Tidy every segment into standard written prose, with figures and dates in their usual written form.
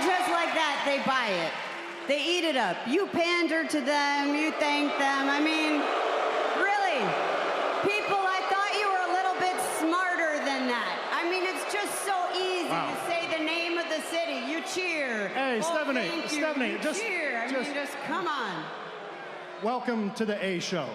just like that, they buy it. They eat it up. You pander to them, you thank them. I mean, really, people, I thought you were a little bit smarter than that. I mean, it's just so easy to say the name of the city. You cheer. Hey, Stephanie, you cheer. I mean, just come on. Welcome to the A Show.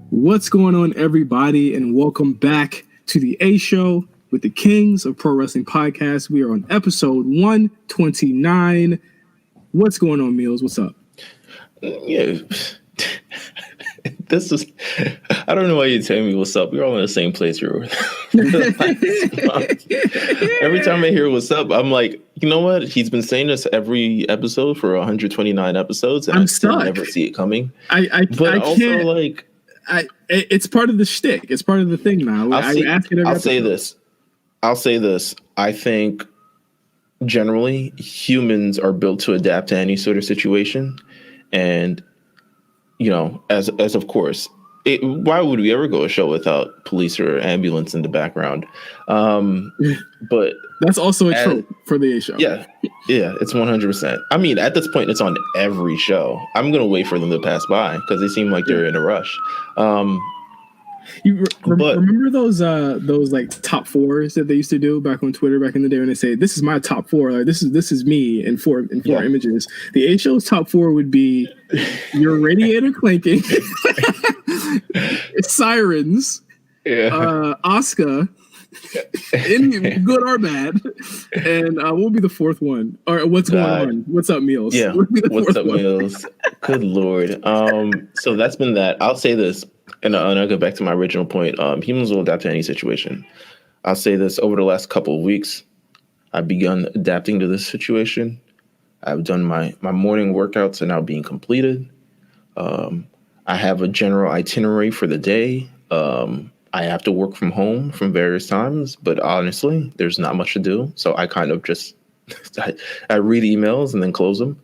What's going on, everybody, and welcome back to the A Show with the Kings of Pro Wrestling Podcast. We are on episode 129. What's going on, Meelz? What's up? Yeah, this is. I don't know why you're telling me what's up. We're all in the same place here. Every time I hear what's up, I'm like, you know what? He's been saying this every episode for 129 episodes, and I still never see it coming. I can't. It's part of the shtick. It's part of the thing now. I'll say this. I think generally humans are built to adapt to any sort of situation, and as of course, why would we ever go a show without police or ambulance in the background? But that's also a trope for the A Show. Yeah, it's 100%. I mean, at this point, it's on every show. I'm gonna wait for them to pass by because they seem like they're in a rush. Remember those like top fours that they used to do back on Twitter back in the day when they say this is my top four, like this is me in four images. The A Show's top four would be your radiator clanking, sirens, Asuka, good or bad, and what would be the fourth one? Or what's going on? What's up, Meelz? Yeah, what's up, Meelz? Good Lord. So that's been that. I'll say this. And I'll go back to my original point. Humans will adapt to any situation. I'll say this: over the last couple of weeks, I've begun adapting to this situation. I've done my morning workouts are now being completed. I have a general itinerary for the day. I have to work from home from various times, but honestly, there's not much to do. So I kind of just I read emails and then close them.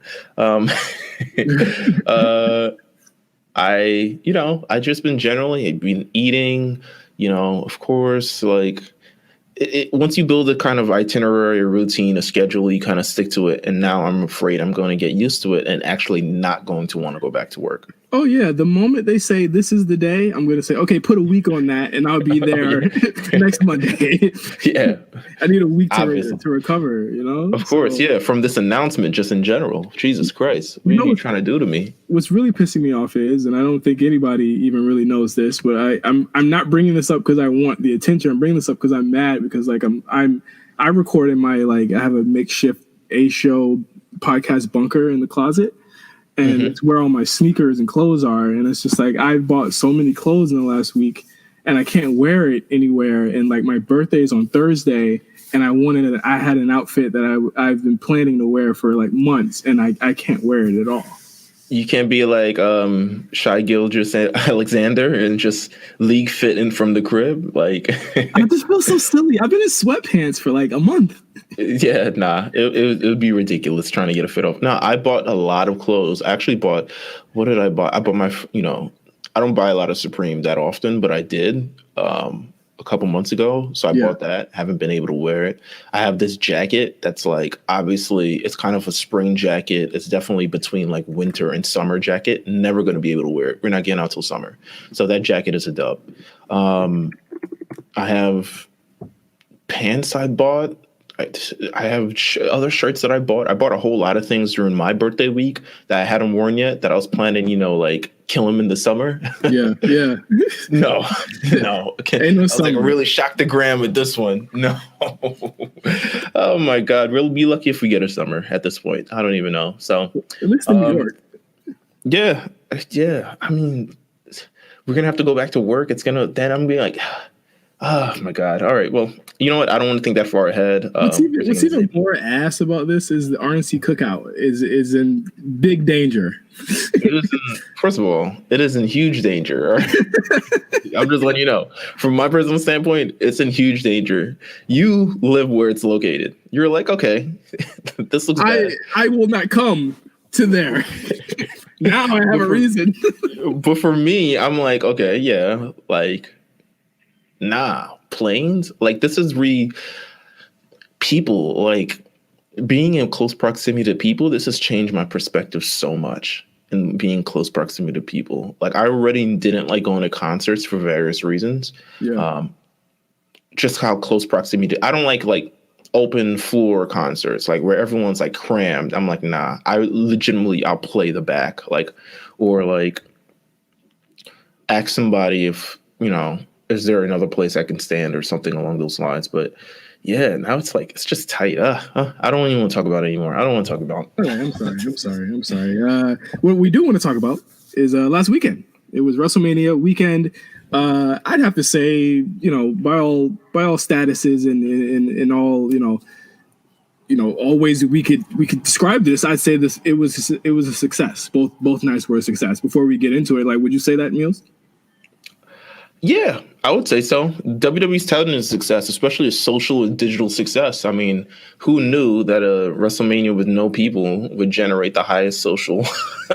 I just been generally been eating, of course, like once you build a kind of itinerary, a routine, a schedule, you kind of stick to it. And now I'm afraid I'm going to get used to it and actually not going to want to go back to work. Oh, yeah. The moment they say this is the day, I'm going to say, OK, put a week on that and I'll be there next Monday. Yeah. I need a week to recover, Of course. Yeah. From this announcement, just in general. Jesus Christ. What are you trying to do to me? What's really pissing me off is, and I don't think anybody even really knows this, but I'm not bringing this up because I want the attention. I'm bringing this up because I'm mad because I recorded I have a makeshift A Show podcast bunker in the closet. And it's where all my sneakers and clothes are. And it's just like, I bought so many clothes in the last week and I can't wear it anywhere. And like my birthday is on Thursday and I had an outfit that I've been planning to wear for like months and I can't wear it at all. You can't be like Shai Gilgeous-Alexander and just league fitting from the crib. Like I just feel so silly. I've been in sweatpants for like a month. Yeah, nah, it would be ridiculous trying to get a fit off. No, I bought a lot of clothes. I actually bought, what did I buy? I bought my, I don't buy a lot of Supreme that often, but I did a couple months ago. So I bought that. Haven't been able to wear it. I have this jacket that's like, obviously it's kind of a spring jacket. It's definitely between like winter and summer jacket. Never going to be able to wear it. We're not getting out till summer. So that jacket is a dub. I have pants I bought. I have other shirts that I bought. I bought a whole lot of things during my birthday week that I hadn't worn yet that I was planning, like kill them in the summer. Yeah. No. I was like really shocked the gram with this one. No. Oh my God. We'll be lucky if we get a summer at this point. I don't even know. So at least in New York. Yeah. I mean, we're going to have to go back to work. Then I'm going to be like, Oh my God. All right. Well, you know what? I don't want to think that far ahead. What's even more ass about this is the RNC cookout is in big danger. First of all, it is in huge danger. Right? I'm just letting you know. From my personal standpoint, it's in huge danger. You live where it's located. You're like, okay, this looks bad. I will not come to there. Now I have a reason. But for me, I'm like, okay, yeah, like, nah, planes? Like, this is people, like, being in close proximity to people, this has changed my perspective so much in being in close proximity to people. Like, I already didn't like going to concerts for various reasons. Yeah. Just how close proximity. I don't like open floor concerts, like where everyone's like crammed. I'm like, nah, I'll play the back, like, or like ask somebody if, is there another place I can stand or something along those lines. But yeah, now it's like, it's just tight. I don't even want to talk about it anymore. I don't want to talk about it. I'm sorry. What we do want to talk about is last weekend. It was WrestleMania weekend. I'd have to say, by all statuses and all, all ways that we could describe this, I'd say it was a success. Both nights were a success. Before we get into it, like, would you say that, Meelz? Yeah, I would say so. WWE's touting is a success, especially a social and digital success. I mean, who knew that a WrestleMania with no people would generate the highest social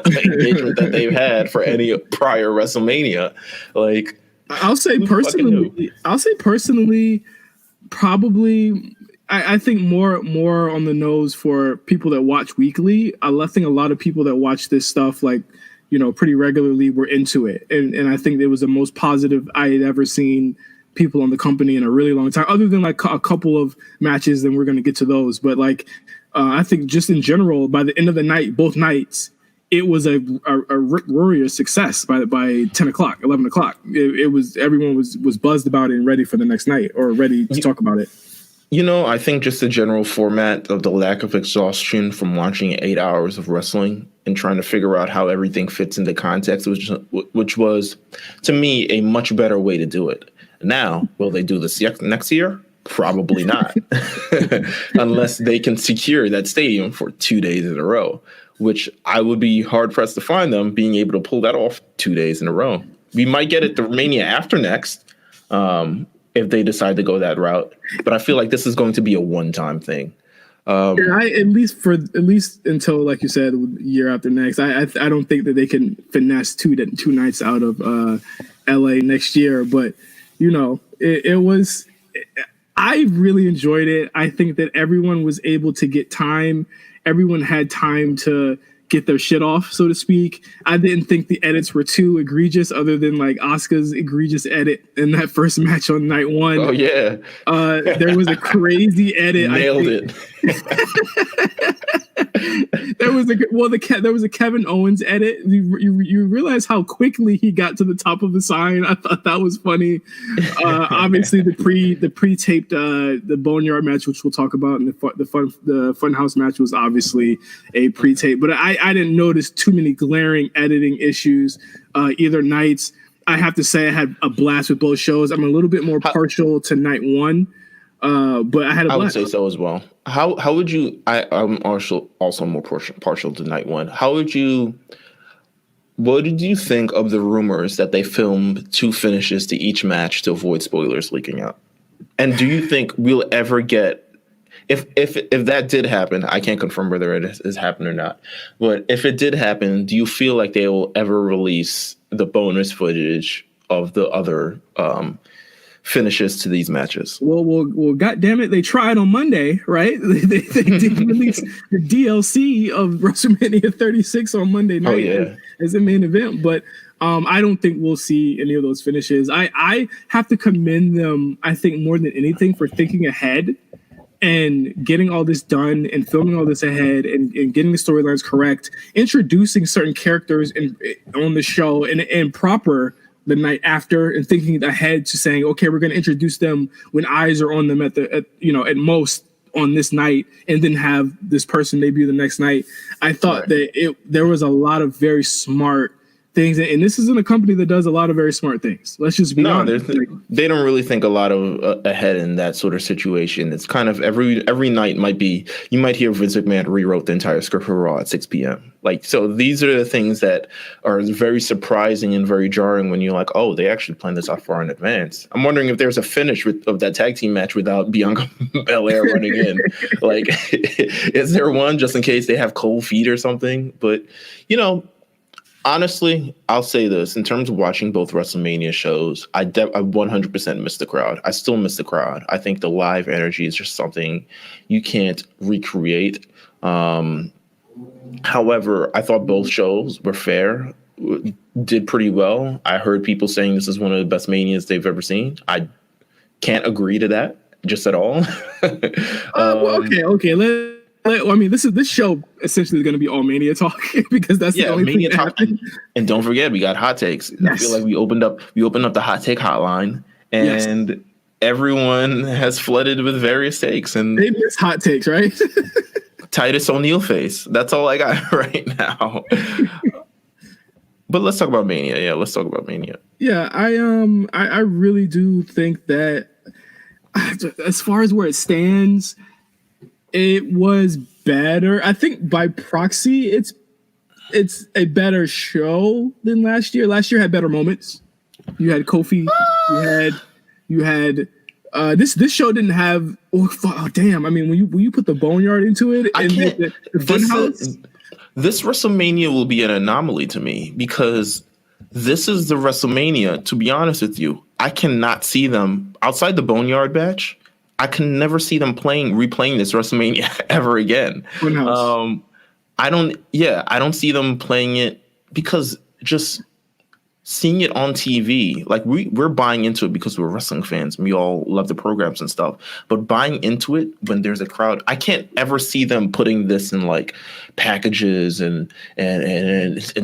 engagement that they've had for any prior WrestleMania? Like, I'll say personally, probably. I think more on the nose for people that watch weekly. I think a lot of people that watch this stuff pretty regularly were into it. And I think it was the most positive I had ever seen people on the company in a really long time, other than like a couple of matches, and we're going to get to those. But I think just in general, by the end of the night, both nights, it was a warrior success by 10 o'clock, 11 o'clock. It was, everyone was buzzed about it and ready for the next night, or ready to talk about it. I think just the general format of the lack of exhaustion from watching 8 hours of wrestling and trying to figure out how everything fits into context, which was, to me, a much better way to do it. Now, will they do this next year? Probably not, unless they can secure that stadium for 2 days in a row, which I would be hard-pressed to find them being able to pull that off 2 days in a row. We might get it the Mania after next, if they decide to go that route. But I feel like this is going to be a one-time thing. At least until, like you said, year after next, I don't think that they can finesse two nights out of LA next year. But it was. I really enjoyed it. I think that everyone was able to get time. Everyone had time to get their shit off, so to speak. I didn't think the edits were too egregious, other than like Asuka's egregious edit in that first match on night one. Oh yeah. There was a crazy edit. Nailed it. There was a Kevin Owens edit. You realize how quickly he got to the top of the sign. I thought that was funny. Obviously the pre-taped the Boneyard match, which we'll talk about, and the Funhouse match was obviously a pre-tape. But I didn't notice too many glaring editing issues either nights. I have to say I had a blast with both shows. I'm a little bit more partial to night one. But I had a blast. I would say so as well. How would you? I'm also more partial to night one. What did you think of the rumors that they filmed 2 finishes to each match to avoid spoilers leaking out? And do you think we'll ever get? If that did happen, I can't confirm whether it has happened or not. But if it did happen, do you feel like they will ever release the bonus footage of the other finishes to these matches? Well, God damn it, they tried on Monday, right? They did release the DLC of WrestleMania 36 on Monday night as a main event, but I don't think we'll see any of those finishes. I have to commend them, I think, more than anything, for thinking ahead and getting all this done and filming all this ahead and getting the storylines correct, introducing certain characters on the show and proper the night after, and thinking ahead to saying, okay, we're going to introduce them when eyes are on them at most on this night, and then have this person debut the next night. I thought that there was a lot of very smart things, and this isn't a company that does a lot of very smart things. Let's just be honest. They don't really think a lot of ahead in that sort of situation. It's kind of every night might be, you might hear Vince McMahon rewrote the entire script for Raw at 6 p.m. Like, so these are the things that are very surprising and very jarring when you're like, oh, they actually planned this out far in advance. I'm wondering if there's a finish of that tag team match without Bianca Belair running in. Like, is there one just in case they have cold feet or something? But, honestly, I'll say this. In terms of watching both WrestleMania shows, I 100% miss the crowd. I still miss the crowd. I think the live energy is just something you can't recreate. However, I thought both shows were fair, did pretty well. I heard people saying this is one of the best Manias they've ever seen. I can't agree to that just at all. Okay. This show essentially is going to be all Mania talk because that's the only Mania thing talk. And don't forget, we got hot takes. Yes. I feel like we opened up the hot take hotline, and everyone has flooded with various takes. And they miss hot takes, right? Titus O'Neil face. That's all I got right now. But let's talk about Mania. Yeah, let's talk about Mania. Yeah, I really do think that as far as where it stands, it was better. I think by proxy, it's a better show than last year. Last year had better moments. You had Kofi. You had this show didn't have. Oh damn! I mean, when you put the Boneyard into it, and the Funhouse. This WrestleMania will be an anomaly to me because this is the WrestleMania. To be honest with you, I cannot see them outside the Boneyard Match. I can never see them replaying this WrestleMania ever again. I don't see them playing it because just seeing it on TV, like we're buying into it because we're wrestling fans and we all love the programs and stuff. But buying into it when there's a crowd, I can't ever see them putting this in like packages and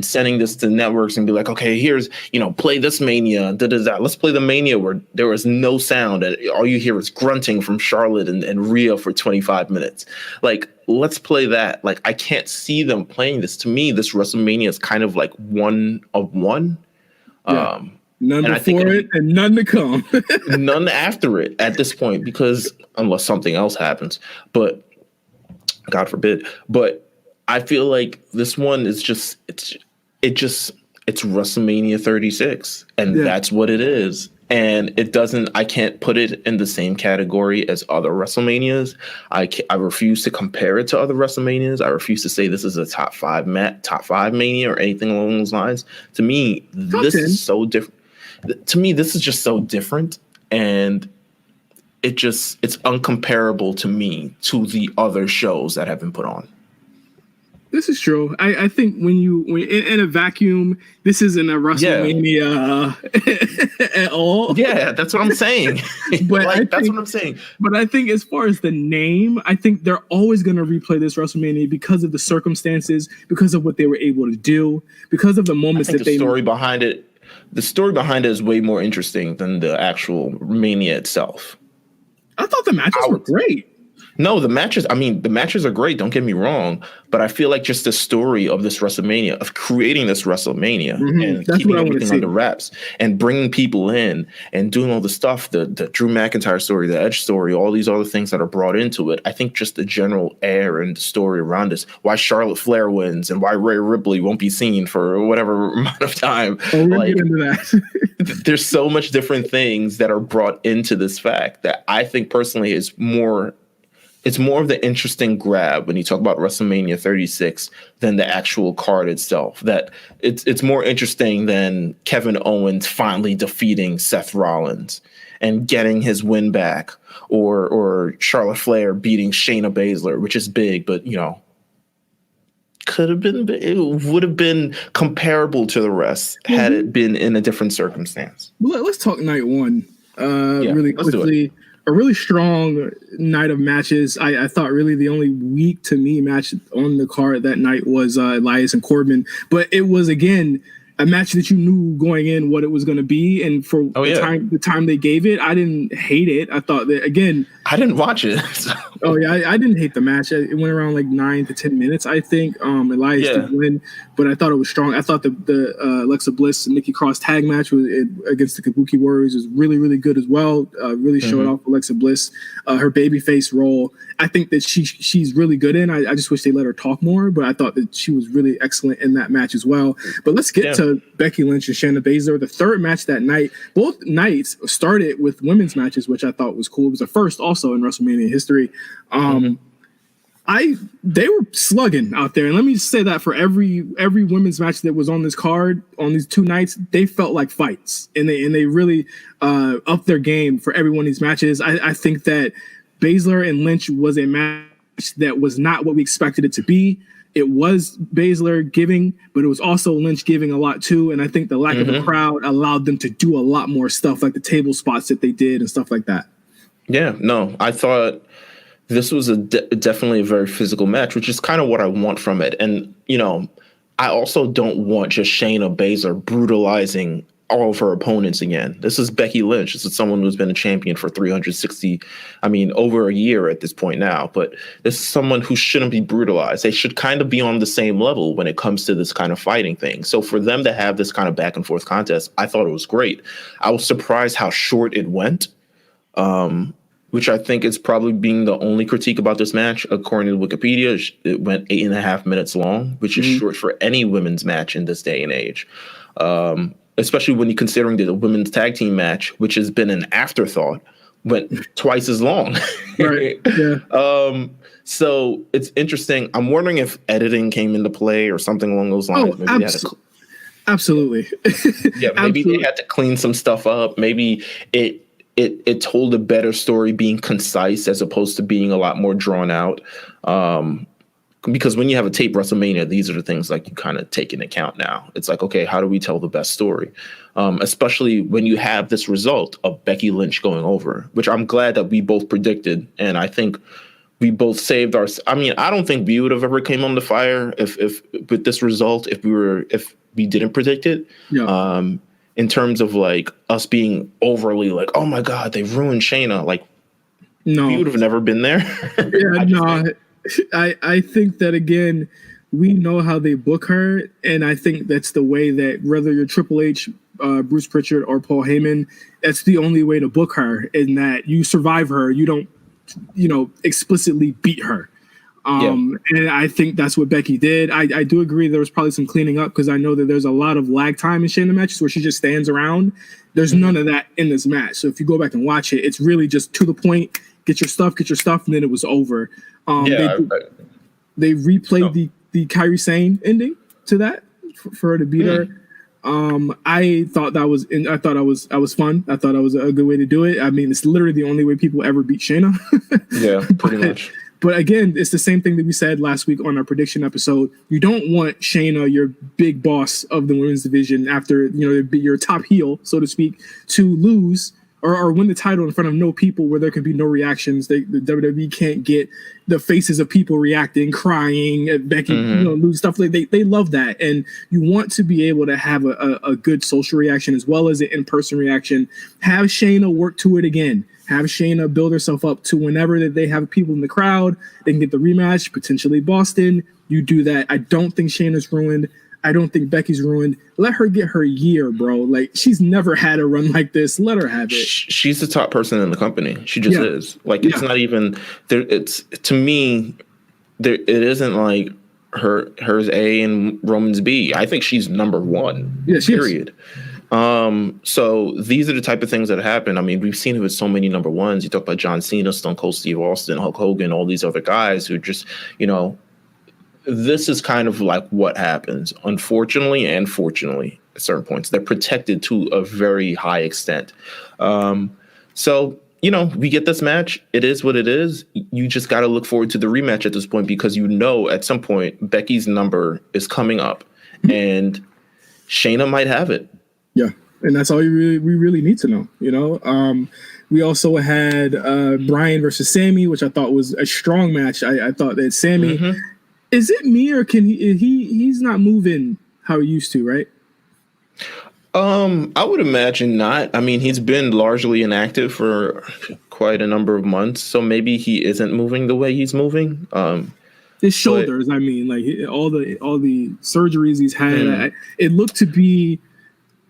sending this to networks and be like, okay, here's, play this Mania. Let's play the Mania where there was no sound and all you hear is grunting from Charlotte and Rhea for 25 minutes. Like, let's play that. Like, I can't see them playing this. To me, this WrestleMania is kind of like one of one. Yeah. None before it and none to come. None after it at this point, because unless something else happens, but God forbid. But I feel like this one is it's WrestleMania 36, and that's what it is. And I can't put it in the same category as other WrestleManias. I refuse to compare it to other WrestleManias. I refuse to say this is a top five Mania or anything along those lines. To me, this is so different. To me, this is just so different. And it's uncomparable to me to the other shows that have been put on. This is true. I think when in a vacuum, this isn't a WrestleMania at all. Yeah, that's what I'm saying. But that's what I'm saying. But I think as far as the name, I think they're always going to replay this WrestleMania because of the circumstances, because of what they were able to do, because of the moments that they. The story behind it is way more interesting than the actual Mania itself. I thought the matches were great. No, the matches are great. Don't get me wrong. But I feel like just the story of this WrestleMania, of creating this WrestleMania and keeping everything under wraps and bringing people in and doing all the stuff, the Drew McIntyre story, the Edge story, all these other things that are brought into it. I think just the general air and the story around us, why Charlotte Flair wins and why Rhea Ripley won't be seen for whatever amount of time. Oh, we'll get into that. There's so much different things that are brought into this fact that I think personally is more. It's more of the interesting grab when you talk about WrestleMania 36 than the actual card itself. That it's more interesting than Kevin Owens finally defeating Seth Rollins and getting his win back, or Charlotte Flair beating Shayna Baszler, which is big, but it would have been comparable to the rest had it been in a different circumstance. Well, let's talk night one really quickly. A really strong night of matches. I thought really the only weak to me match on the card that night was Elias and Corbin, but it was again a match that you knew going in what it was going to be, and for the time they gave it, I didn't hate it. I thought that again I didn't watch it. So. Oh yeah, I didn't hate the match. It went around like 9 to 10 minutes, I think. Elias did win, but I thought it was strong. I thought the Alexa Bliss and Nikki Cross tag match against the Kabuki Warriors was really, really good as well. Really showed off Alexa Bliss, her babyface role. I think that she's really good in. I just wish they let her talk more, but I thought that she was really excellent in that match as well. But let's get to Becky Lynch and Shayna Baszler. The third match that night, both nights started with women's matches, which I thought was cool. It was the first also in WrestleMania history. They were slugging out there, and let me just say that for every women's match that was on this card on these two nights, they felt like fights, and they really upped their game for every one of these matches. I think that Baszler and Lynch was a match that was not what we expected it to be. It was Baszler giving, but it was also Lynch giving a lot too. And I think the lack of a crowd allowed them to do a lot more stuff, like the table spots that they did and stuff like that. Yeah, no, I thought this was definitely a very physical match, which is kind of what I want from it. And, I also don't want just Shayna Baszler brutalizing all of her opponents again. This is Becky Lynch. This is someone who's been a champion for over a year at this point now. But this is someone who shouldn't be brutalized. They should kind of be on the same level when it comes to this kind of fighting thing. So for them to have this kind of back and forth contest, I thought it was great. I was surprised how short it went, which I think is probably being the only critique about this match. According to Wikipedia, it went 8.5 minutes long, which is short for any women's match in this day and age. Especially when you're considering that the women's tag team match, which has been an afterthought, went twice as long. Right. Yeah. So it's interesting. I'm wondering if editing came into play or something along those lines. Oh, absolutely. Yeah, maybe they had to clean some stuff up. Maybe it told a better story being concise as opposed to being a lot more drawn out. Because when you have a tape WrestleMania, these are the things like you kind of take into account now. It's like, okay, how do we tell the best story? Especially when you have this result of Becky Lynch going over, which I'm glad that we both predicted. And I think we both saved our, I don't think we would have ever came on the fire if with this result, if we didn't predict it. Yeah. In terms of like us being overly like, oh my God, they ruined Shayna. Like, no, we would have never been there. Yeah, I think that, again, we know how they book her, and I think that's the way that, whether you're Triple H, Bruce Pritchard, or Paul Heyman, that's the only way to book her, in that you survive her. You don't, explicitly beat her. And I think that's what Becky did. I do agree there was probably some cleaning up, because I know that there's a lot of lag time in Shayna matches where she just stands around. There's none of that in this match. So if you go back and watch it, it's really just to the point, get your stuff, and then it was over. They replayed the Kairi Sane ending to that for her to beat her. I thought that was fun. I thought that was a good way to do it. I mean, it's literally the only way people ever beat Shayna. Yeah, pretty much. But again, it's the same thing that we said last week on our prediction episode. You don't want Shayna, your big boss of the women's division, after your top heel, so to speak, to lose or win the title in front of no people, where there could be no reactions. The WWE can't get the faces of people reacting, crying at Becky, lose stuff. Like they love that, and you want to be able to have a good social reaction as well as an in-person reaction. Have Shayna work to it again. Have Shayna build herself up to whenever that they have people in the crowd, they can get the rematch, potentially Boston. You do that. I don't think Shayna's ruined. I don't think Becky's ruined. Let her get her year, bro. Like, she's never had a run like this. Let her have it. She's the top person in the company. She just is. Like, it's not even there. It's, to me, there. It isn't like hers A and Roman's B. I think she's number one. Yeah, period. So these are the type of things that happen. I mean, we've seen it with so many number ones. You talk about John Cena, Stone Cold Steve Austin, Hulk Hogan, all these other guys who just, this is kind of like what happens, unfortunately and fortunately, at certain points. They're protected to a very high extent. So, we get this match. It is what it is. You just got to look forward to the rematch at this point, because at some point, Becky's number is coming up and Shayna might have it. Yeah, and that's all we really need to know, We also had Bryan versus Sammy, which I thought was a strong match. I thought that Sammy... Is it me, or can he's not moving how he used to, right? I would imagine not. I mean, he's been largely inactive for quite a number of months, so maybe he isn't moving the way he's moving. His shoulders, I mean, like all the surgeries he's had, it looked to be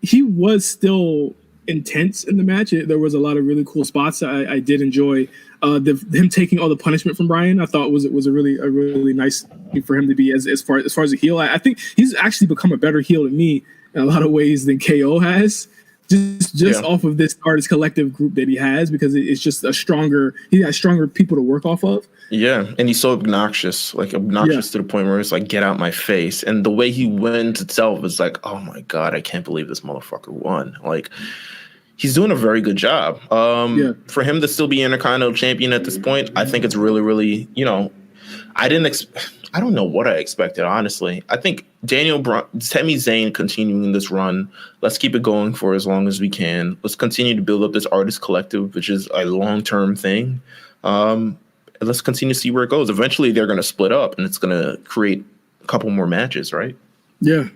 he was still intense in the match. There was a lot of really cool spots. I did enjoy him taking all the punishment from Bryan. I thought was a really nice thing for him to be as far as a heel. I think he's actually become a better heel to me in a lot of ways than KO has. Just off of this artist collective group that he has, because it's just he has stronger people to work off of. Yeah, and he's so obnoxious to the point where it's like, get out my face. And the way he wins itself is like, oh my God, I can't believe this motherfucker won. Like, he's doing a very good job. For him to still be Intercontinental Champion at this point, I think it's really, really, I don't know what I expected, honestly. I think Sami Zayn continuing this run. Let's keep it going for as long as we can. Let's continue to build up this artist collective, which is a long-term thing. Let's continue to see where it goes. Eventually, they're going to split up, and it's going to create a couple more matches, right? Yeah,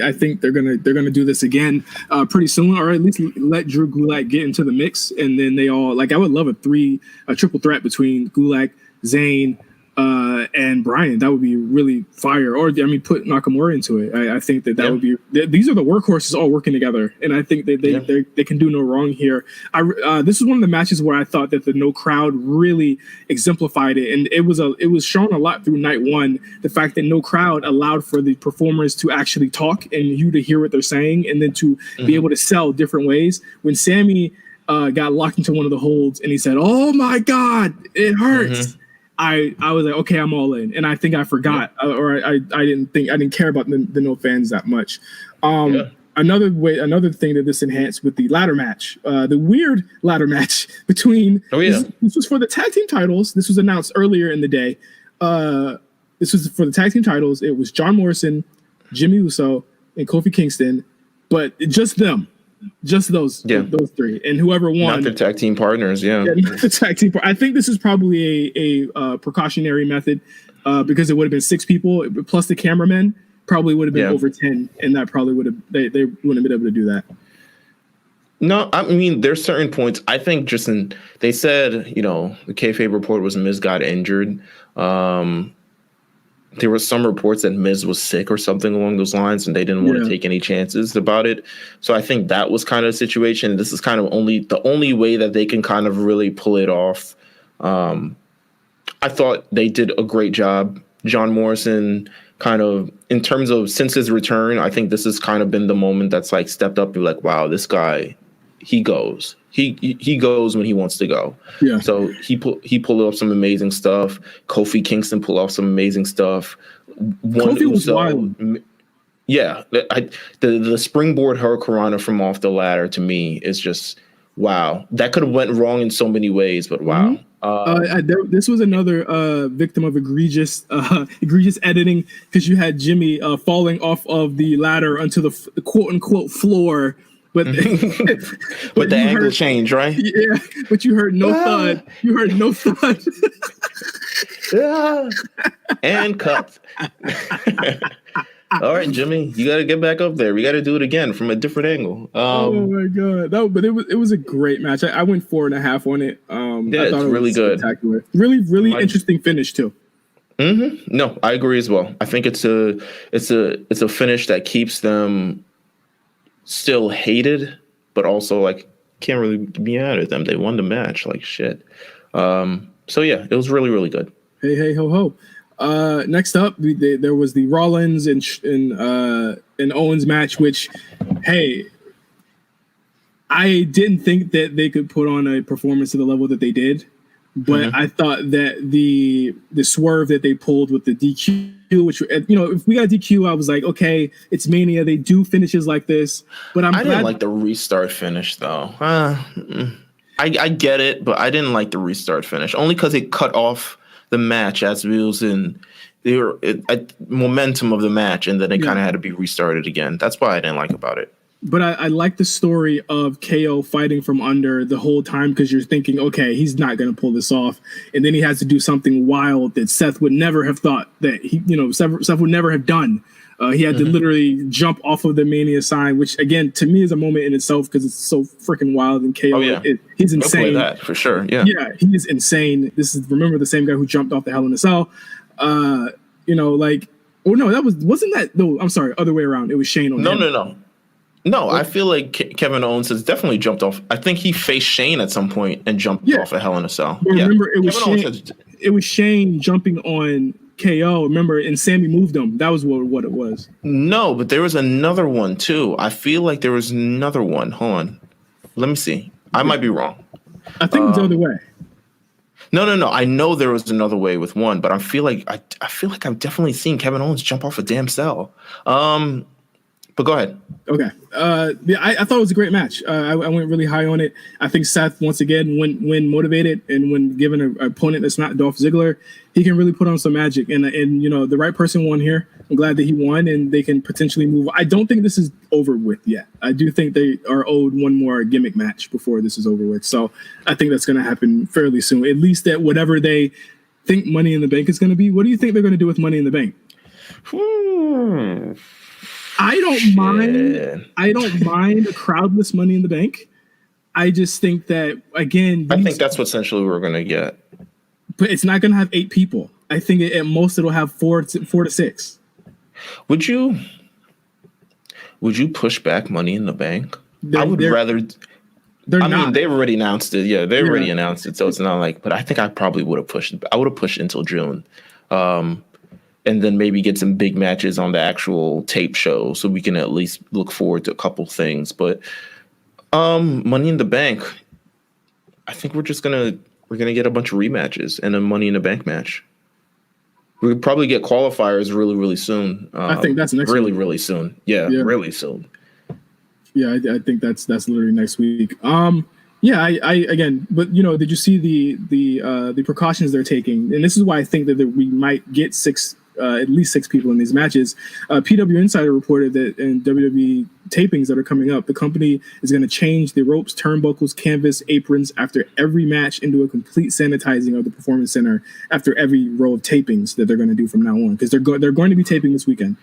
I think they're gonna do this again pretty soon, or at least let Drew Gulak get into the mix, and then they all I would love a triple threat between Gulak, Zayn, and Bryan. That would be really fire. Or put Nakamura into it. I think that would be. These are the workhorses all working together, and I think that they can do no wrong here. This is one of the matches where I thought that the no crowd really exemplified it, and it was shown a lot through night one. The fact that no crowd allowed for the performers to actually talk and you to hear what they're saying, and then to be able to sell different ways. When Sammy got locked into one of the holds, and he said, "Oh my God, it hurts." I was like, okay, I'm all in, and I think I forgot, or I didn't care about the no fans that much. Another thing that this enhanced with the ladder match, the weird ladder match between. This was for the tag team titles. This was announced earlier in the day. This was for the tag team titles. It was John Morrison, Jimmy Uso, and Kofi Kingston, but just them. Just those three, and whoever won. Not their tag team partners, not the tag team. I think this is probably a precautionary method because it would have been 6 people plus the cameramen. Probably would have been over 10, and that probably would have they wouldn't have been able to do that. No, I mean there's certain points. I think they said the kayfabe report was Miz got injured. There were some reports that Miz was sick or something along those lines, and they didn't want to take any chances about it. So I think that was kind of the situation. This is kind of the only way that they can kind of really pull it off. I thought they did a great job. John Morrison kind of, in terms of since his return, I think this has kind of been the moment that's like stepped up and like, wow, this guy, he goes. He goes when he wants to go. Yeah. So he pulled off some amazing stuff. Kofi Kingston pulled off some amazing stuff. Kofi was wild. Yeah, the springboard hurricanrana from off the ladder to me is just wow. That could have went wrong in so many ways, but wow. This was another victim of egregious editing, because you had Jimmy falling off of the ladder onto the quote unquote floor. But the angle changed, right? Yeah, but you heard no thud. You heard no thud. And cut. All right, Jimmy, you got to get back up there. We got to do it again from a different angle. Oh my God! But it was a great match. I went 4.5 on it. I thought it's really good. Spectacular. Really interesting finish too. No, I agree as well. I think it's a finish that keeps them still hated, but also like can't really be mad at them. They won the match, like shit. So yeah, it was really, really good. Hey ho ho. Next up, there was the Rollins and Owens match, which, hey, I didn't think that they could put on a performance to the level that they did, but I thought that the swerve that they pulled with the DQ, which, if we got DQ, I was like, okay, it's Mania. They do finishes like this, but I didn't like the restart finish though. I get it, but I didn't like the restart finish only because it cut off the match as we was in the momentum of the match, and then it kind of had to be restarted again. That's why I didn't like about it. But I like the story of KO fighting from under the whole time, because you're thinking, okay, he's not going to pull this off. And then he has to do something wild that Seth would never have thought that Seth would never have done. He had to literally jump off of the Mania sign, which again to me is a moment in itself because it's so freaking wild and KO. Oh yeah, he's insane. Play that for sure. Yeah, yeah, he is insane. This is remember the same guy who jumped off the Hell in a Cell. Wasn't that? No, I'm sorry, other way around. It was Shane on him. No, I feel like Kevin Owens has definitely jumped off. I think he faced Shane at some point and jumped off a Hell in a Cell. Remember, it was Shane jumping on KO. Remember, and Sammy moved him. That was what it was. No, but there was another one too. I feel like there was another one. Hold on, let me see. I might be wrong. I think it was the other way. No. I know there was another way with one, but I feel like I've definitely seen Kevin Owens jump off a damn cell. But go ahead. Okay. I thought it was a great match. I went really high on it. I think Seth, once again, when motivated and when given an opponent that's not Dolph Ziggler, he can really put on some magic. And the right person won here. I'm glad that he won, and they can potentially move. I don't think this is over with yet. I do think they are owed one more gimmick match before this is over with. So I think that's going to happen fairly soon. At least that whatever they think Money in the Bank is going to be. What do you think they're going to do with Money in the Bank? I don't mind a crowdless Money in the Bank. I just think that again, I think that's what essentially we're going to get. But it's not going to have 8 people. I think at most it'll have 4 to 6. Would you push back Money in the Bank? I would rather. I mean, they've already announced it. Yeah, they already announced it, so it's not like. But I think I probably would have pushed. I would have pushed until June. And then maybe get some big matches on the actual tape show so we can at least look forward to a couple things. But Money in the Bank, I think we're gonna get a bunch of rematches and a Money in the Bank match. We'll probably get qualifiers really, really soon. I think that's next week. Really soon. Yeah, really soon. Yeah, I think that's literally next week. Yeah, I again, but did you see the precautions they're taking? And this is why I think that we might get at least 6 people in these matches. PW Insider reported that in WWE tapings that are coming up, the company is going to change the ropes, turnbuckles, canvas, aprons after every match and do a complete sanitizing of the Performance Center after every row of tapings that they're going to do from now on, because they're going to be taping this weekend.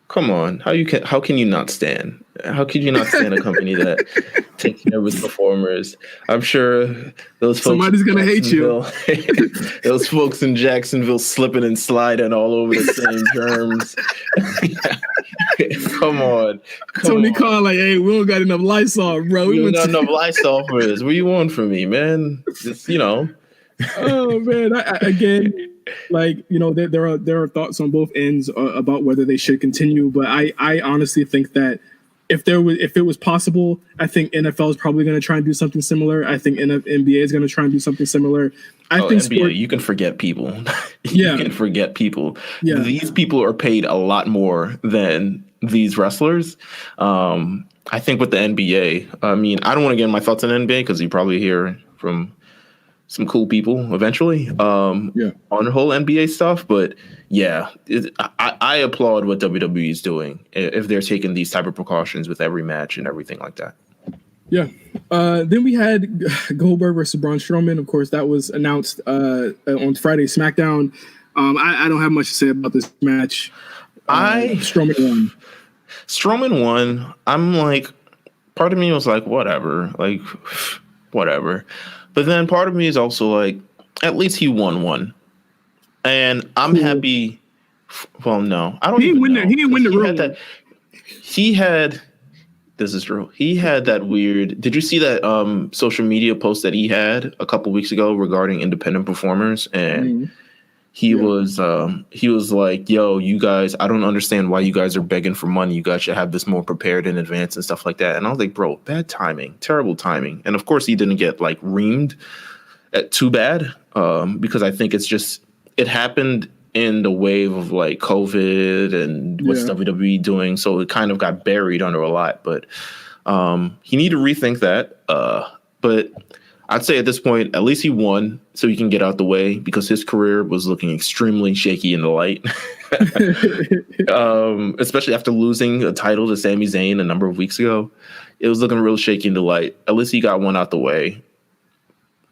Come on, how can you not stand? How could you not stand a company that takes care of its performers? I'm sure those folks. Somebody's gonna hate you. Those folks in Jacksonville slipping and sliding all over the same germs. Come on, Tony Khan, like, hey, we don't got enough Lysol, bro. We don't got enough Lysol for this. What do you want from me, man? Just Oh man, again. Like, there are thoughts on both ends about whether they should continue, but I honestly think that if it was possible, I think NFL is probably going to try and do something similar. I think NBA is going to try and do something similar. I think NBA, you can forget people. You can forget people. Yeah. These people are paid a lot more than these wrestlers. I think with the NBA, I mean, I don't want to get my thoughts on NBA because you probably hear from some cool people eventually on the whole NBA stuff. But yeah, I applaud what WWE is doing if they're taking these type of precautions with every match and everything like that. Yeah. Then we had Goldberg versus Braun Strowman. Of course, that was announced on Friday SmackDown. I don't have much to say about this match. Strowman won. I'm like, part of me was like, whatever. But then part of me is also like, at least he won one. And I'm happy. Well, no. I don't even know. He didn't win the room. This is true. He had that weird. Did you see that social media post that he had a couple weeks ago regarding independent performers? And he was like, yo, you guys, I don't understand why you guys are begging for money. You guys should have this more prepared in advance and stuff like that. And I was like, bro, bad timing, terrible timing. And of course he didn't get like reamed too bad because I think it happened in the wave of like COVID and what's WWE doing. So it kind of got buried under a lot, but he needed to rethink that. But I'd say at this point, at least he won so he can get out the way because his career was looking extremely shaky in the light, especially after losing a title to Sami Zayn a number of weeks ago. It was looking real shaky in the light. At least he got one out the way.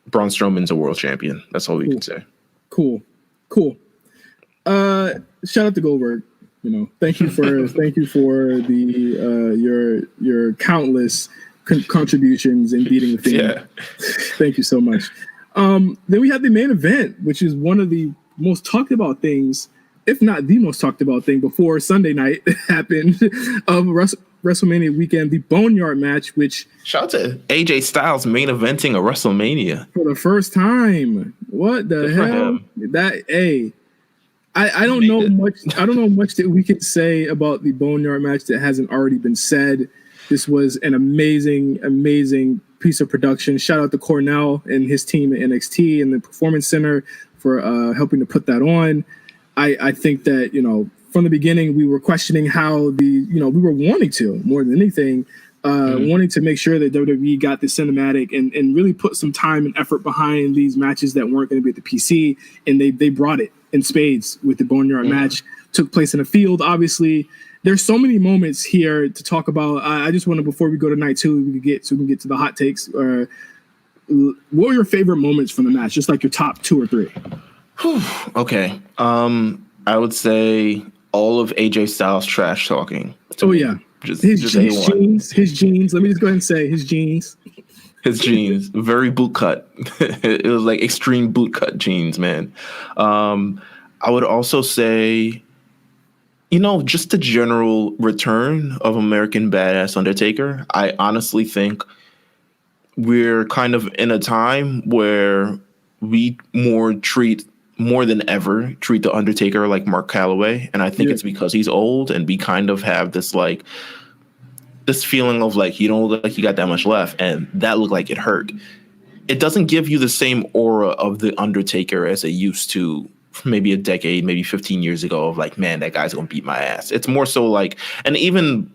Braun Strowman's a world champion. That's all we can say. Cool. Shout out to Goldberg. Thank you for the your countless contributions in beating the theme. Yeah. Thank you so much. Then we have the main event, which is one of the most talked about things, if not the most talked about thing before Sunday night happened of WrestleMania weekend, the Boneyard Match, which shout out to AJ Styles main eventing a WrestleMania for the first time. What the Good for hell? him. I don't know much. I don't know much that we could say about the Boneyard Match that hasn't already been said. This was an amazing piece of production. Shout out to Cornell and his team at NXT and the Performance Center for helping to put that on. I think that, from the beginning, we were questioning how we were wanting to, more than anything, wanting to make sure that WWE got the cinematic and really put some time and effort behind these matches that weren't going to be at the PC. And they brought it in spades with the Boneyard Match. Took place in a field, obviously. There's so many moments here to talk about. I just want to, before we go to night two, we can get to the hot takes. What were your favorite moments from the match? Just like your top 2 or 3. Okay. I would say all of AJ Styles trash talking. Yeah. His jeans. Let me just go ahead and say his jeans. His jeans, very boot cut. It was like extreme boot cut jeans, man. I would also say, just the general return of American Badass Undertaker. I honestly think we're kind of in a time where we more than ever treat the Undertaker like Mark Calloway, and I think it's because he's old, and we kind of have this feeling of like, you don't look like you got that much left, and that looked like it hurt. It doesn't give you the same aura of the Undertaker as it used to maybe a decade, maybe 15 years ago, of like, man, that guy's gonna beat my ass. It's more so like, and even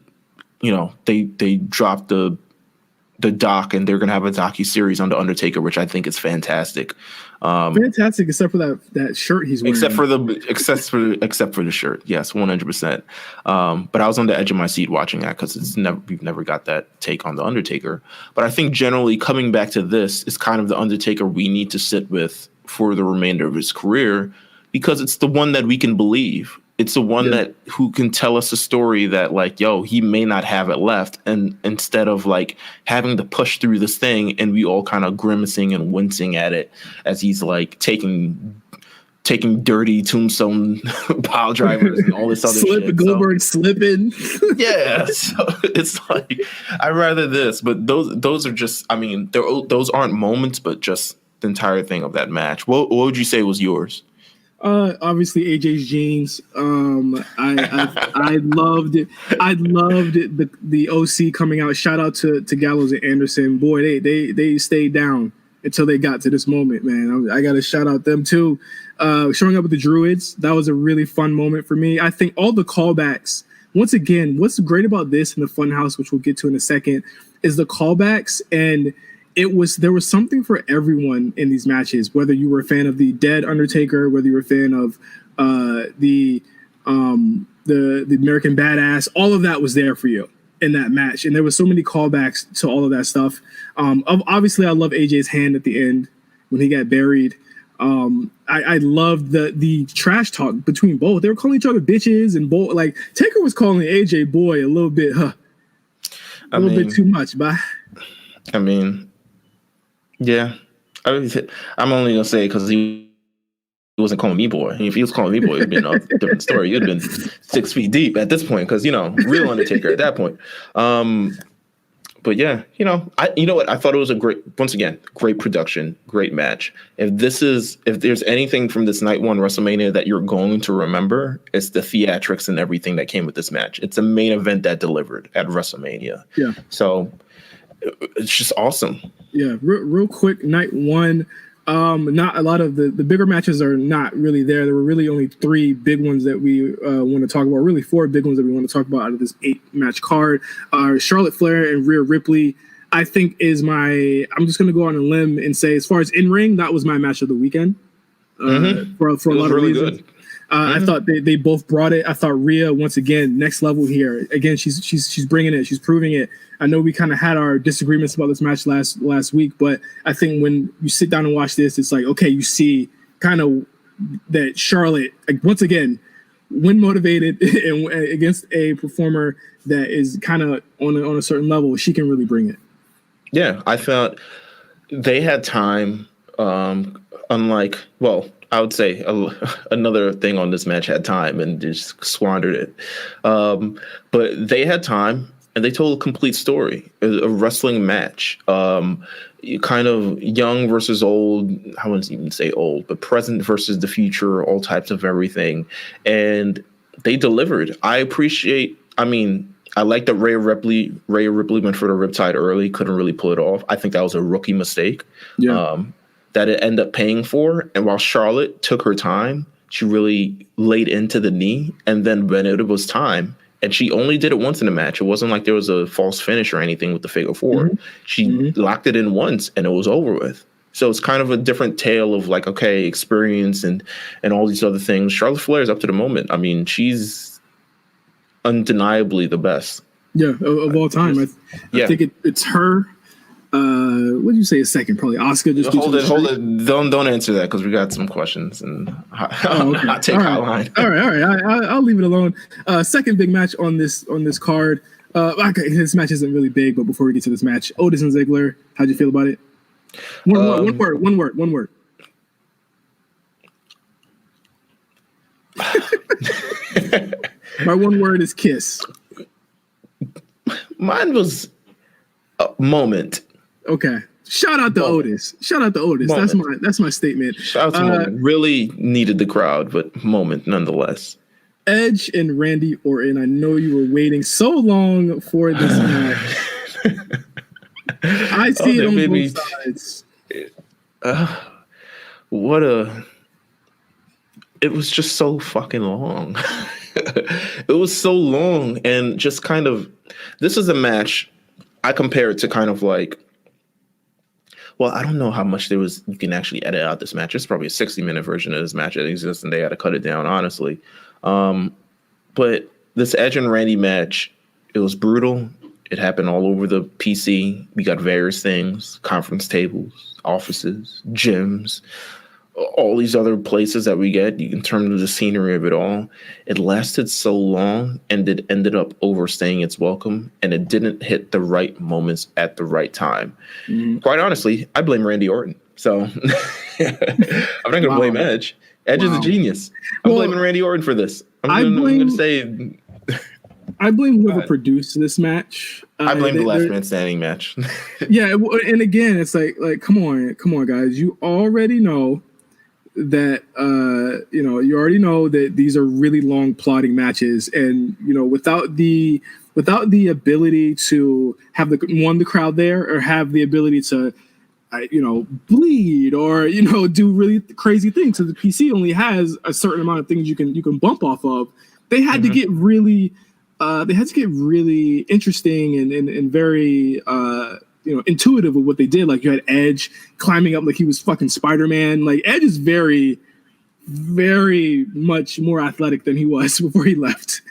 they dropped the doc, and they're gonna have a docu-series on the Undertaker, which I think is fantastic. Fantastic, except for that shirt he's wearing. Except for the shirt, yes, 100%. But I was on the edge of my seat watching that because we've never got that take on the Undertaker. But I think generally coming back to this is kind of the Undertaker we need to sit with for the remainder of his career, because it's the one that we can believe. It's the one that who can tell us a story that like, he may not have it left. And instead of like having to push through this thing and we all kind of grimacing and wincing at it as he's like taking dirty tombstone pile drivers and all this other shit. Goldberg slipping. Yeah. So it's like, I'd rather this, but those are just, those aren't moments, but just the entire thing of that match. What would you say was yours? Obviously AJ's jeans. I loved it. I loved the OC coming out. Shout out to Gallows and Anderson. Boy, they stayed down until they got to this moment, man. I got to shout out them too. Showing up with the Druids, that was a really fun moment for me. I think all the callbacks. Once again, what's great about this in the Funhouse, which we'll get to in a second, is the callbacks, and there was something for everyone in these matches, whether you were a fan of the dead Undertaker, whether you were a fan of the American Badass, all of that was there for you in that match. And there was so many callbacks to all of that stuff. Obviously, I love AJ's hand at the end when he got buried. I loved the trash talk between both. They were calling each other bitches, and like Taker was calling AJ boy a little bit, a little bit too much. But yeah, I'm only gonna say because he wasn't calling me boy. If he was calling me boy, it'd been a different story. You'd been 6 feet deep at this point, because real Undertaker at that point. But yeah, I thought it was a great production, great match. If there's anything from this night one WrestleMania that you're going to remember, it's the theatrics and everything that came with this match. It's a main event that delivered at WrestleMania. Yeah. So it's just awesome. Yeah, real quick, night one. Not a lot of the bigger matches are not really there. There were really only 3 big ones that we want to talk about. Really 4 big ones that we want to talk about out of this 8-match card. Charlotte Flair and Rhea Ripley, I think I'm just going to go on a limb and say, as far as in-ring, that was my match of the weekend. For a lot of reasons. Good. I thought they both brought it. I thought Rhea, once again, next level here. Again, she's bringing it. She's proving it. I know we kind of had our disagreements about this match last week, but I think when you sit down and watch this, it's like, okay, you see kind of that Charlotte, like, once again, when motivated and against a performer that is kind of on a certain level, she can really bring it. Yeah, I felt they had time. Unlike, well, I would say another thing on this match had time and just squandered it. But they had time and they told a complete story, a wrestling match. Kind of young versus old. I wouldn't even say old, but present versus the future, all types of everything. And they delivered. I like that Rhea Ripley went for the Riptide early, couldn't really pull it off. I think that was a rookie mistake. Yeah. That it ended up paying for. And while Charlotte took her time, she really laid into the knee. And then when it was time, and she only did it once in the match. It wasn't like there was a false finish or anything with the figure four. Mm-hmm. She locked it in once and it was over with. So it's kind of a different tale of like, okay, experience and all these other things. Charlotte Flair is up to the moment. I mean, she's undeniably the best. Yeah, of all time. I think it's her. What did you say a second? Probably Oscar. Just hold it. Don't answer that because we got some questions and I'll take hotline. All right. I'll leave it alone. Second big match on this card. Okay, this match isn't really big, but before we get to this match, Otis and Ziggler, how'd you feel about it? One word. My one word is kiss. Mine was a moment. Okay. Shout out to Otis. Moment. That's my statement. Shout out to moment. Really needed the crowd, but moment nonetheless. Edge and Randy Orton. I know you were waiting so long for this match. I see it on both sides. It was just so fucking long. It was so long and just kind of, this is a match I compare it to kind of like, well, I don't know how much you can actually edit out this match. It's probably a 60-minute version of this match that exists, and they had to cut it down, honestly. But this Edge and Randy match, it was brutal. It happened all over the PC. We got various things, conference tables, offices, gyms, all these other places that we get in terms of the scenery of it all. It lasted so long and it ended up overstaying its welcome, and it didn't hit the right moments at the right time. Mm-hmm. Quite honestly, I blame Randy Orton. So I'm not going to blame Edge. Edge is a genius. I'm blaming Randy Orton for this. I'm going to say... I blame whoever produced this match. I blame the last man standing match. Yeah, and again, it's like come on, guys. You already know that you already know that these are really long plotting matches, and without the ability to have the crowd there, or have the ability to bleed or do really crazy things. So the PC only has a certain amount of things you can bump off of. They had to get really interesting and very intuitive with what they did. Like you had Edge climbing up like he was fucking Spider-Man. Like Edge is very, very much more athletic than he was before he left.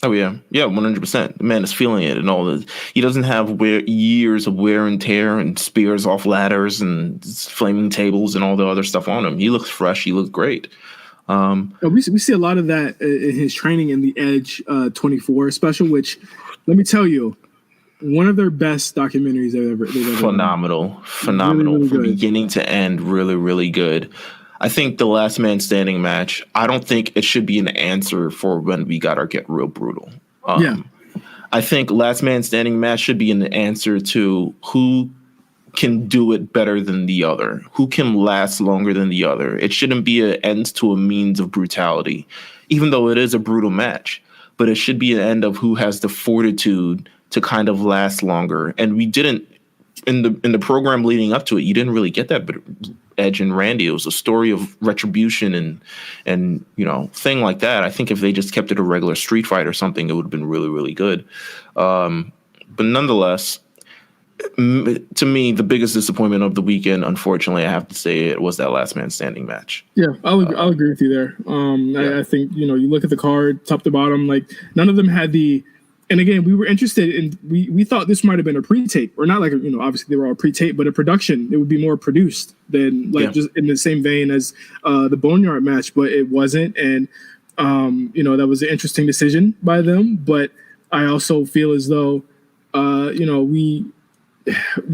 Oh yeah, 100%. The man is feeling it, and all this. He doesn't have years of wear and tear and spears off ladders and flaming tables and all the other stuff on him. He looks fresh. He looks great. We see a lot of that in his training in the Edge 24 special, which, let me tell you, one of their best documentaries they've ever phenomenal really from beginning to end. Really, really good. I think the last man standing match, I don't think it should be an answer for when we got our Get Real Brutal. I think last man standing match should be an answer to who can do it better than the other, who can last longer than the other. It shouldn't be an end to a means of brutality, even though it is a brutal match, but it should be an end of who has the fortitude to kind of last longer. And we didn't, in the program leading up to it, you didn't really get that, but Edge and Randy, it was a story of retribution and thing like that. I think if they just kept it a regular street fight or something, it would have been really, really good. But nonetheless, to me, the biggest disappointment of the weekend, unfortunately, I have to say, it was that last man standing match. Yeah, I'll agree with you there. I think, you look at the card, top to bottom, like none of them had the, and again, we were interested in, we thought this might have been a pre-tape, or not like, obviously they were all pre-tape, but a production, it would be more produced than just in the same vein as the Boneyard match, but it wasn't. And That was an interesting decision by them, but I also feel as though, there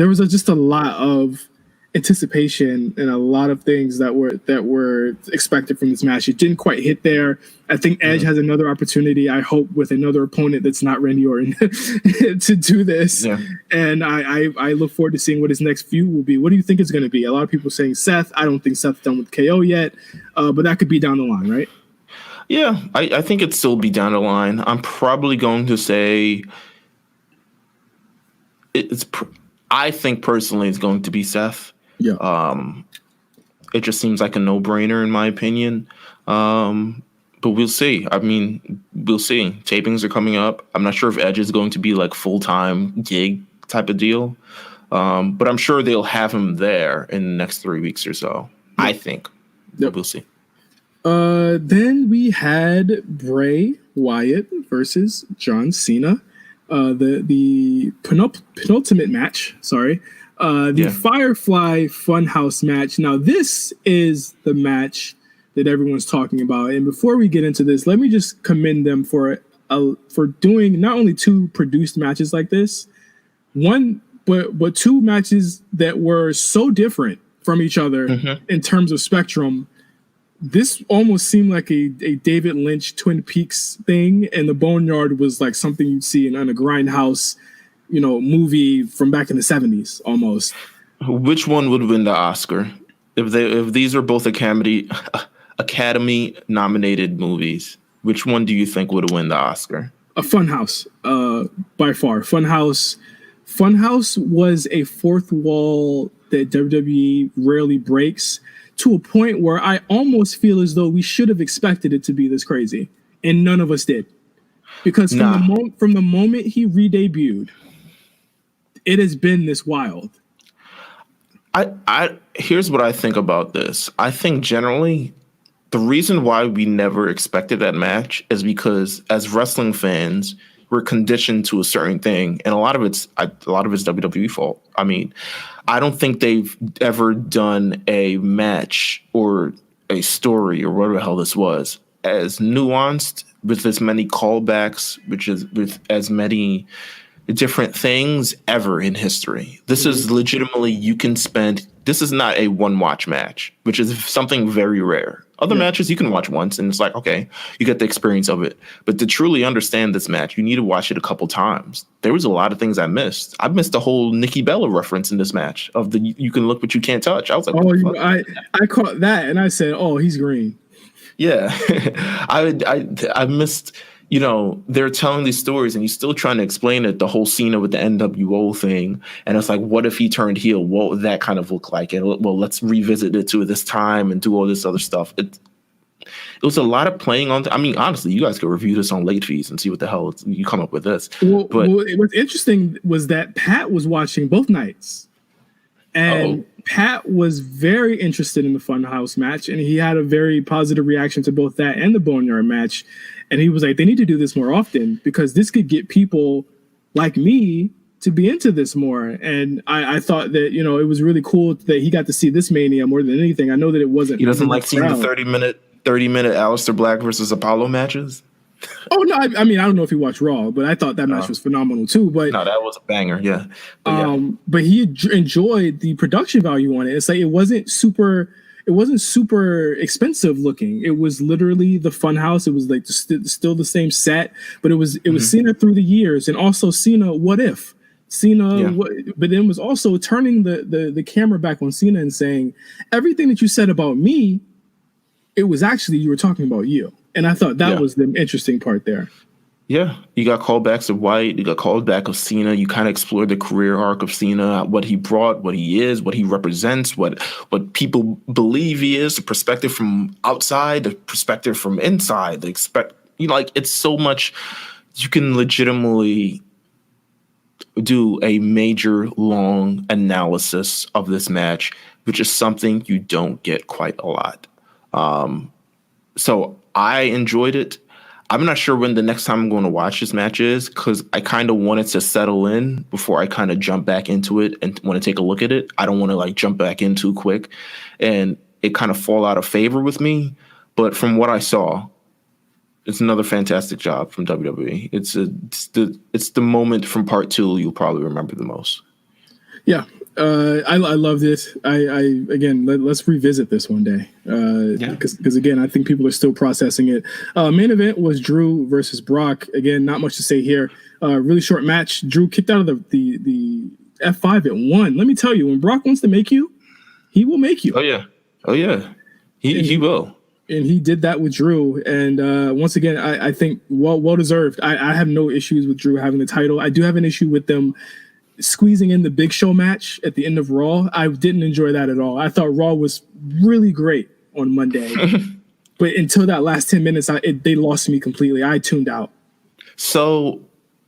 was just a lot of anticipation and a lot of things that were expected from this match. It didn't quite hit there. I think Edge has another opportunity, I hope, with another opponent that's not Randy Orton to do this. Yeah. And I look forward to seeing what his next feud will be. What do you think it's going to be? A lot of people saying Seth. I don't think Seth's done with KO yet, but that could be down the line, right? Yeah, I think it'd still be down the line. I'm probably going to say I think personally it's going to be Seth. Yeah. It just seems like a no-brainer in my opinion. But we'll see. I mean, we'll see. Tapings are coming up. I'm not sure if Edge is going to be like full-time gig type of deal. But I'm sure they'll have him there in the next 3 weeks or so. Yep. I think. Yep. We'll see. Then we had Bray Wyatt versus John Cena. The penultimate match. Sorry. Firefly Funhouse match. Now, this is the match that everyone's talking about. And before we get into this, let me just commend them for doing not only 2 produced matches like this, but 2 matches that were so different from each other in terms of spectrum. This almost seemed like a David Lynch Twin Peaks thing, and the Boneyard was like something you'd see in a Grindhouse, movie from back in the 70s almost. Which one would win the Oscar? If these are both Academy nominated movies, which one do you think would win the Oscar? A Funhouse, by far. Funhouse was a fourth wall that WWE rarely breaks, to a point where I almost feel as though we should have expected it to be this crazy, and none of us did. Because from the moment he re-debuted, it has been this wild. Here's what I think about this. I think generally the reason why we never expected that match is because as wrestling fans, we're conditioned to a certain thing, and a lot of it's WWE fault. I mean, I don't think they've ever done a match or a story or whatever the hell this was as nuanced, with as many callbacks, which is with as many different things ever in history. This is legitimately, this is not a one watch match, which is something very rare. Other matches you can watch once and it's like, okay, you get the experience of it. But to truly understand this match, you need to watch it a couple times. There was a lot of things I missed. I missed the whole Nikki Bella reference in this match of the you can look but you can't touch. I was like, I caught that and I said, oh, he's green. Yeah. I missed, they're telling these stories and he's still trying to explain it, the whole Cena with the NWO thing. And it's like, what if he turned heel? What would that kind of look like? And well, let's revisit it to this time and do all this other stuff. It was a lot of playing on. I mean, honestly, you guys could review this on late fees and see what the hell you come up with this. Well, what's interesting was that Pat was watching both nights. And Pat was very interested in the Funhouse match, and he had a very positive reaction to both that and the Boneyard match. And he was like, they need to do this more often because this could get people like me to be into this more. And I thought that, it was really cool that he got to see this Mania more than anything. I know that it wasn't. He doesn't like seeing the 30-minute Aleister Black versus Apollo matches? Oh, no, I mean, I don't know if he watched Raw, but I thought that match was phenomenal too. But no, that was a banger, yeah. But he enjoyed the production value on it. It's like it wasn't super expensive looking. It was literally the Funhouse. It was like still the same set, but it was Cena through the years, and also Cena. What if Cena? But then was also turning the camera back on Cena and saying everything that you said about me, it was actually you were talking about you. And I thought that was the interesting part there. Yeah, you got callbacks of Wyatt, you got callback of Cena. You kind of explored the career arc of Cena, what he brought, what he is, what he represents, what people believe he is, the perspective from outside, the perspective from inside. It's so much. You can legitimately do a major long analysis of this match, which is something you don't get quite a lot. So I enjoyed it. I'm not sure when the next time I'm going to watch this match is because I kind of want it to settle in before I kind of jump back into it and want to take a look at it. I don't want to jump back in too quick and it kind of fall out of favor with me. But from what I saw, It's another fantastic job from WWE. It's the moment from part 2 you'll probably remember the most. Yeah, I love this. Again, let's revisit this one day. Because again, I think people are still processing it. Main event was Drew versus Brock. Again, not much to say here. Really short match. Drew kicked out of the F5 at 1. Let me tell you, when Brock wants to make you, he will make you. Oh yeah. He will. And he did that with Drew. And once again, I think well deserved. I have no issues with Drew having the title. I do have an issue with them squeezing in the Big Show match at the end of Raw. I didn't enjoy that at all. I thought Raw was really great on Monday. But until that last 10 minutes, they lost me completely. I tuned out. So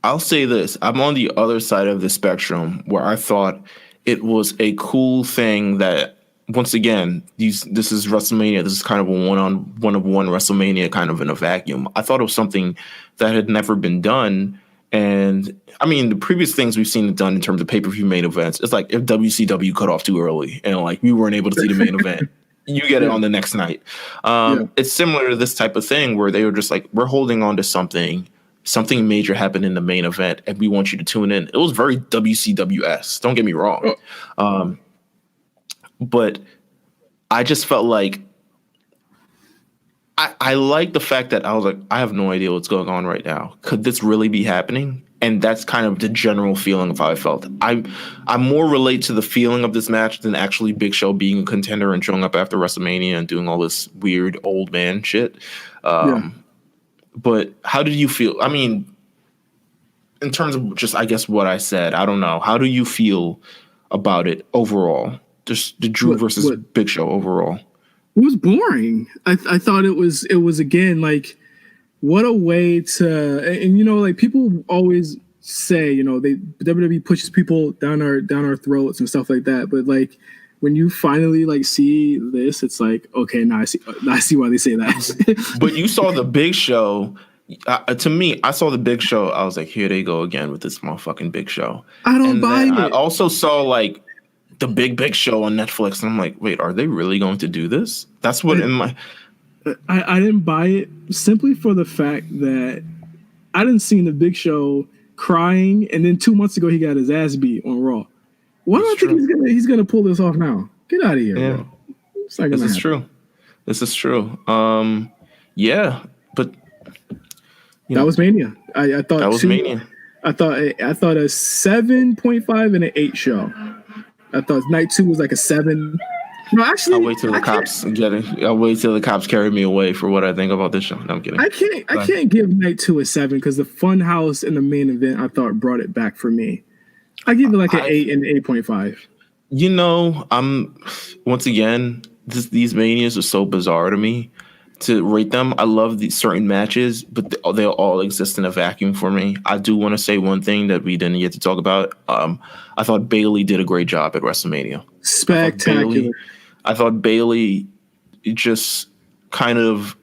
I'll say this. I'm on the other side of the spectrum where I thought it was a cool thing that, once again, this is WrestleMania. This is kind of a one-of-one WrestleMania kind of in a vacuum. I thought it was something that had never been done. And I mean, the previous things we've seen it done in terms of pay-per-view main events, it's like if WCW cut off too early and like we weren't able to see the main event, you get it on the next night. It's similar to this type of thing where they were just like, we're holding on to something major happened in the main event and we want you to tune in. It was very WCWS. Don't get me wrong. But I just felt like I like the fact that I was like, I have no idea what's going on right now. Could this really be happening? And that's kind of the general feeling of how I felt. I more relate to the feeling of this match than actually Big Show being a contender and showing up after WrestleMania and doing all this weird old man shit. But how did you feel? I mean, in terms of just, I guess, what I said, I don't know. How do you feel about it overall? Just the Drew versus Big Show overall. It was boring. I thought it was again, like, what a way to, and like people always say, WWE pushes people down our throats and stuff like that. But like when you finally like see this, it's like, okay, now I see why they say that. But you saw the Big Show. To me, I saw the Big Show. I was like, here they go again with this motherfucking Big Show. I don't buy it. I also saw like the Big Show on Netflix, and I'm like, wait, are they really going to do this? That's what I didn't buy it simply for the fact that I didn't see the Big Show crying, and then 2 months ago he got his ass beat on Raw. Why do I think he's gonna pull this off now? Get out of here, bro. This is true. Yeah, but that was Mania. I thought that was Mania. I thought a 7.5 and an 8 show. I thought night 2 was like a 7. No, actually, I'll wait till the cops get it. I'll wait till the cops carry me away for what I think about this show. No, I'm kidding. I can't give night 2 a 7 because the Funhouse in the main event I thought brought it back for me. I give it like an 8 and an 8.5. I'm once again, these Manias are so bizarre to me to rate them. I love these certain matches, but they'll all exist in a vacuum for me. I do want to say one thing that we didn't get to talk about. I thought Bayley did a great job at WrestleMania. Spectacular. I thought Bayley just kind of.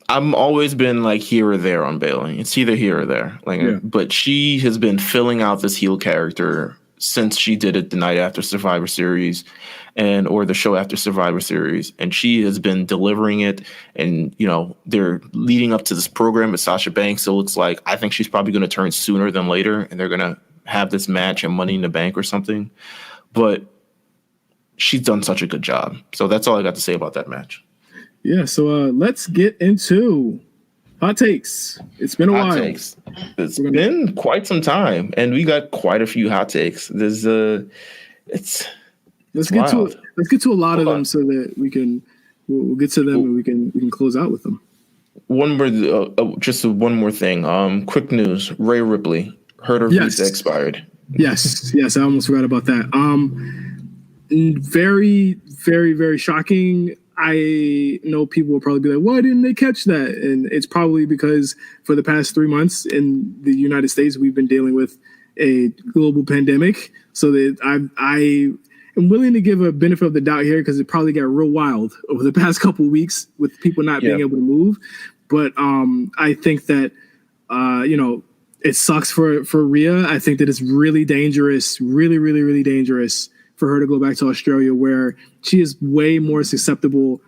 I've always been like here or there on Bayley. It's either here or there. But she has been filling out this heel character since she did it the night after Survivor Series or the show after Survivor Series. And she has been delivering it. And, they're leading up to this program with Sasha Banks. So it looks like I think she's probably going to turn sooner than later. And they're going to have this match and Money in the Bank or something. But she's done such a good job. So that's all I got to say about that match. Yeah, so let's get into hot takes. It's been a while. Takes. It's been quite some time, and we got quite a few hot takes. There's let's get to a lot of them so that we'll get to them and we can close out with them. One more thing. Quick news: Rhea Ripley, her visa expired. Yes, I almost forgot about that. Very, very, very shocking. I know people will probably be like, why didn't they catch that? And it's probably because for the past 3 months in the United States, we've been dealing with a global pandemic. So that I am willing to give a benefit of the doubt here because it probably got real wild over the past couple of weeks with people not being able to move. But I think that, it sucks for Rhea. I think that it's really dangerous, really, really, really dangerous for her to go back to Australia where she is way more susceptible,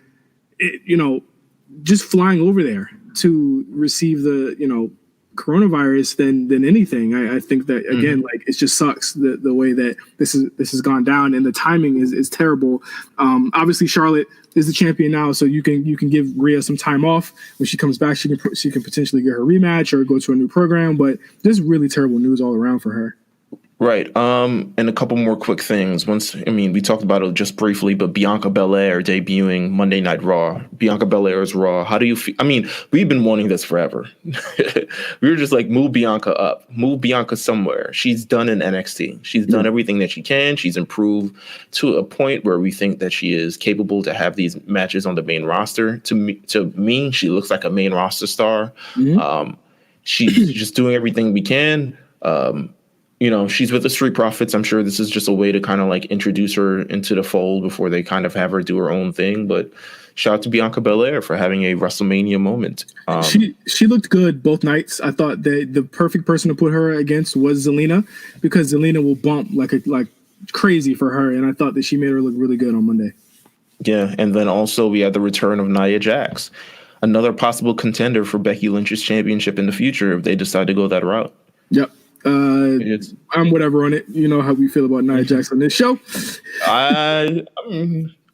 just flying over there. to receive the, coronavirus than anything. I think that again, like it just sucks the way that this has gone down, and the timing is terrible. Obviously Charlotte is the champion now, so you can give Rhea some time off. When she comes back, she can potentially get her rematch or go to a new program, but this is really terrible news all around for her. Right. And a couple more quick things. We talked about it just briefly, but Bianca Belair debuting Monday Night Raw. Bianca Belair's Raw. How do you feel? I mean, we've been wanting this forever. We were just like, move Bianca up, move Bianca somewhere. She's done in NXT. She's done everything that she can. She's improved to a point where we think that she is capable to have these matches on the main roster. To me, she looks like a main roster star. She's just doing everything we can. She's with the Street Profits. I'm sure this is just a way to kind of like introduce her into the fold before they kind of have her do her own thing. But shout out to Bianca Belair for having a WrestleMania moment. She looked good both nights. I thought that the perfect person to put her against was Zelina, because Zelina will bump like crazy for her. And I thought that she made her look really good on Monday. Yeah. And then also we had the return of Nia Jax, another possible contender for Becky Lynch's championship in the future if they decide to go that route. Yep. I'm whatever on it. You know how we feel about Nia Jax on this show. I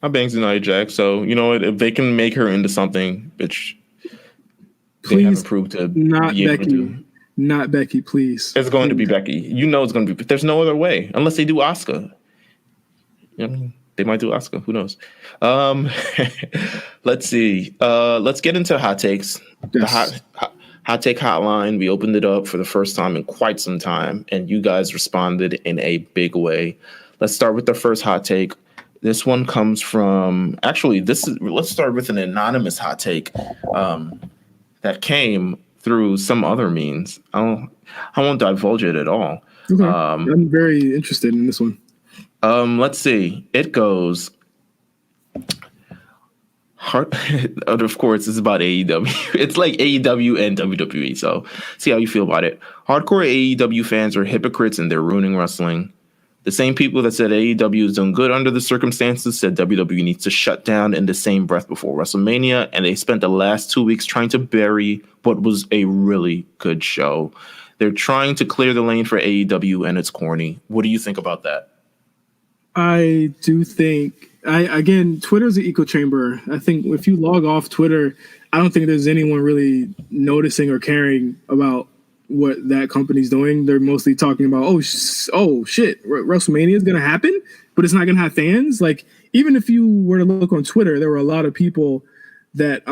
bangs on Nia Jax, so you know what? If they can make her into something, which they haven't proved to not be able Becky, to do. Not Becky, please. It's going to be Becky. You know it's going to be. There's no other way unless they do Asuka. They might do Asuka. Who knows? Let's see. Let's get into hot takes. Yes. The hot take hotline. We opened it up for the first time in quite some time, and you guys responded in a big way. Let's start with the first hot take. This one comes from let's start with an anonymous hot take that came through some other means. I won't divulge it at all. Okay. I'm very interested in this one. Let's see. It goes. Of course, it's about AEW. It's like AEW and WWE, so see how you feel about it. Hardcore AEW fans are hypocrites and they're ruining wrestling. The same people that said AEW is doing good under the circumstances said WWE needs to shut down in the same breath before WrestleMania, and they spent the last 2 weeks trying to bury what was a really good show. They're trying to clear the lane for AEW, and it's corny. What do you think about that? I do think, Twitter's an echo chamber. I think if you log off Twitter, I don't think there's anyone really noticing or caring about what that company's doing. They're mostly talking about, oh shit, WrestleMania is going to happen, but it's not going to have fans. Like, even if you were to look on Twitter, there were a lot of people that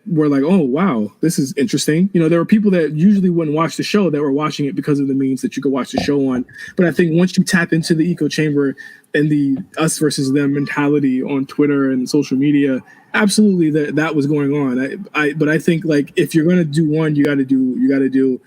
were like, oh, wow, this is interesting. There were people that usually wouldn't watch the show that were watching it because of the means that you could watch the show on. But I think once you tap into the echo chamber and the us versus them mentality on Twitter and social media, absolutely that was going on. But I think, like, if you're going to do one, you got to do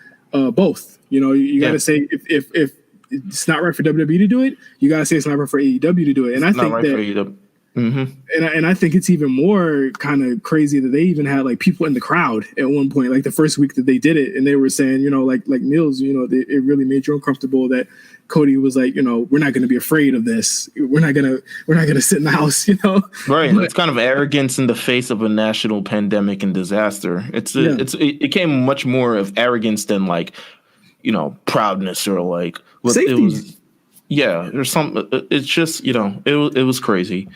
both. You got to say if it's not right for WWE to do it, you got to say it's not right for AEW to do it. And I think that. Mm-hmm. And I think it's even more kind of crazy that they even had like people in the crowd at one point, like the first week that they did it, and they were saying, like Meelz, it really made you uncomfortable that Cody was like, we're not going to be afraid of this. We're not gonna sit in the house, Right. But it's kind of arrogance in the face of a national pandemic and disaster. It came much more of arrogance than like, proudness or like safety. It was. Yeah, there's some. It's just it was crazy.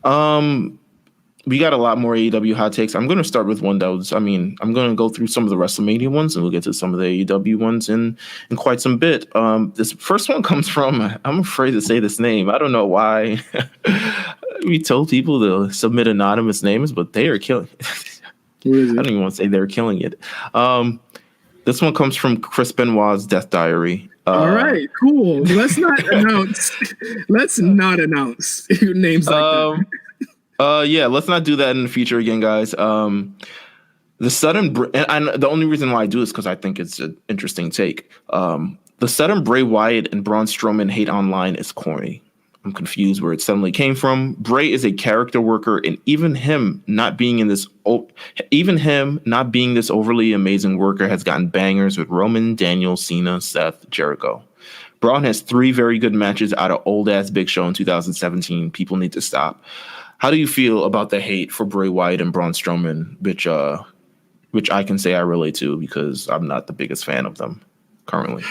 We got a lot more AEW hot takes. I'm going to start with one that was. I'm going to go through some of the WrestleMania ones, and we'll get to some of the AEW ones in quite some bit. This first one comes from. I'm afraid to say this name. I don't know why. We told people to submit anonymous names, but they are killing. What is it? I don't even want to say they're killing it. This one comes from Chris Benoit's Death Diary. All right, cool. Let's not announce names like that. Yeah, let's not do that in the future again, guys. The only reason why I do this because I think it's an interesting take. The sudden Bray Wyatt and Braun Strowman hate online is corny. I'm confused where it suddenly came from. Bray is a character worker, and even him not being this overly amazing worker has gotten bangers with Roman, Daniel, Cena, Seth, Jericho. Braun has 3 very good matches out of old ass Big Show in 2017. People need to stop. How do you feel about the hate for Bray Wyatt and Braun Strowman, which which I can say I relate to because I'm not the biggest fan of them currently.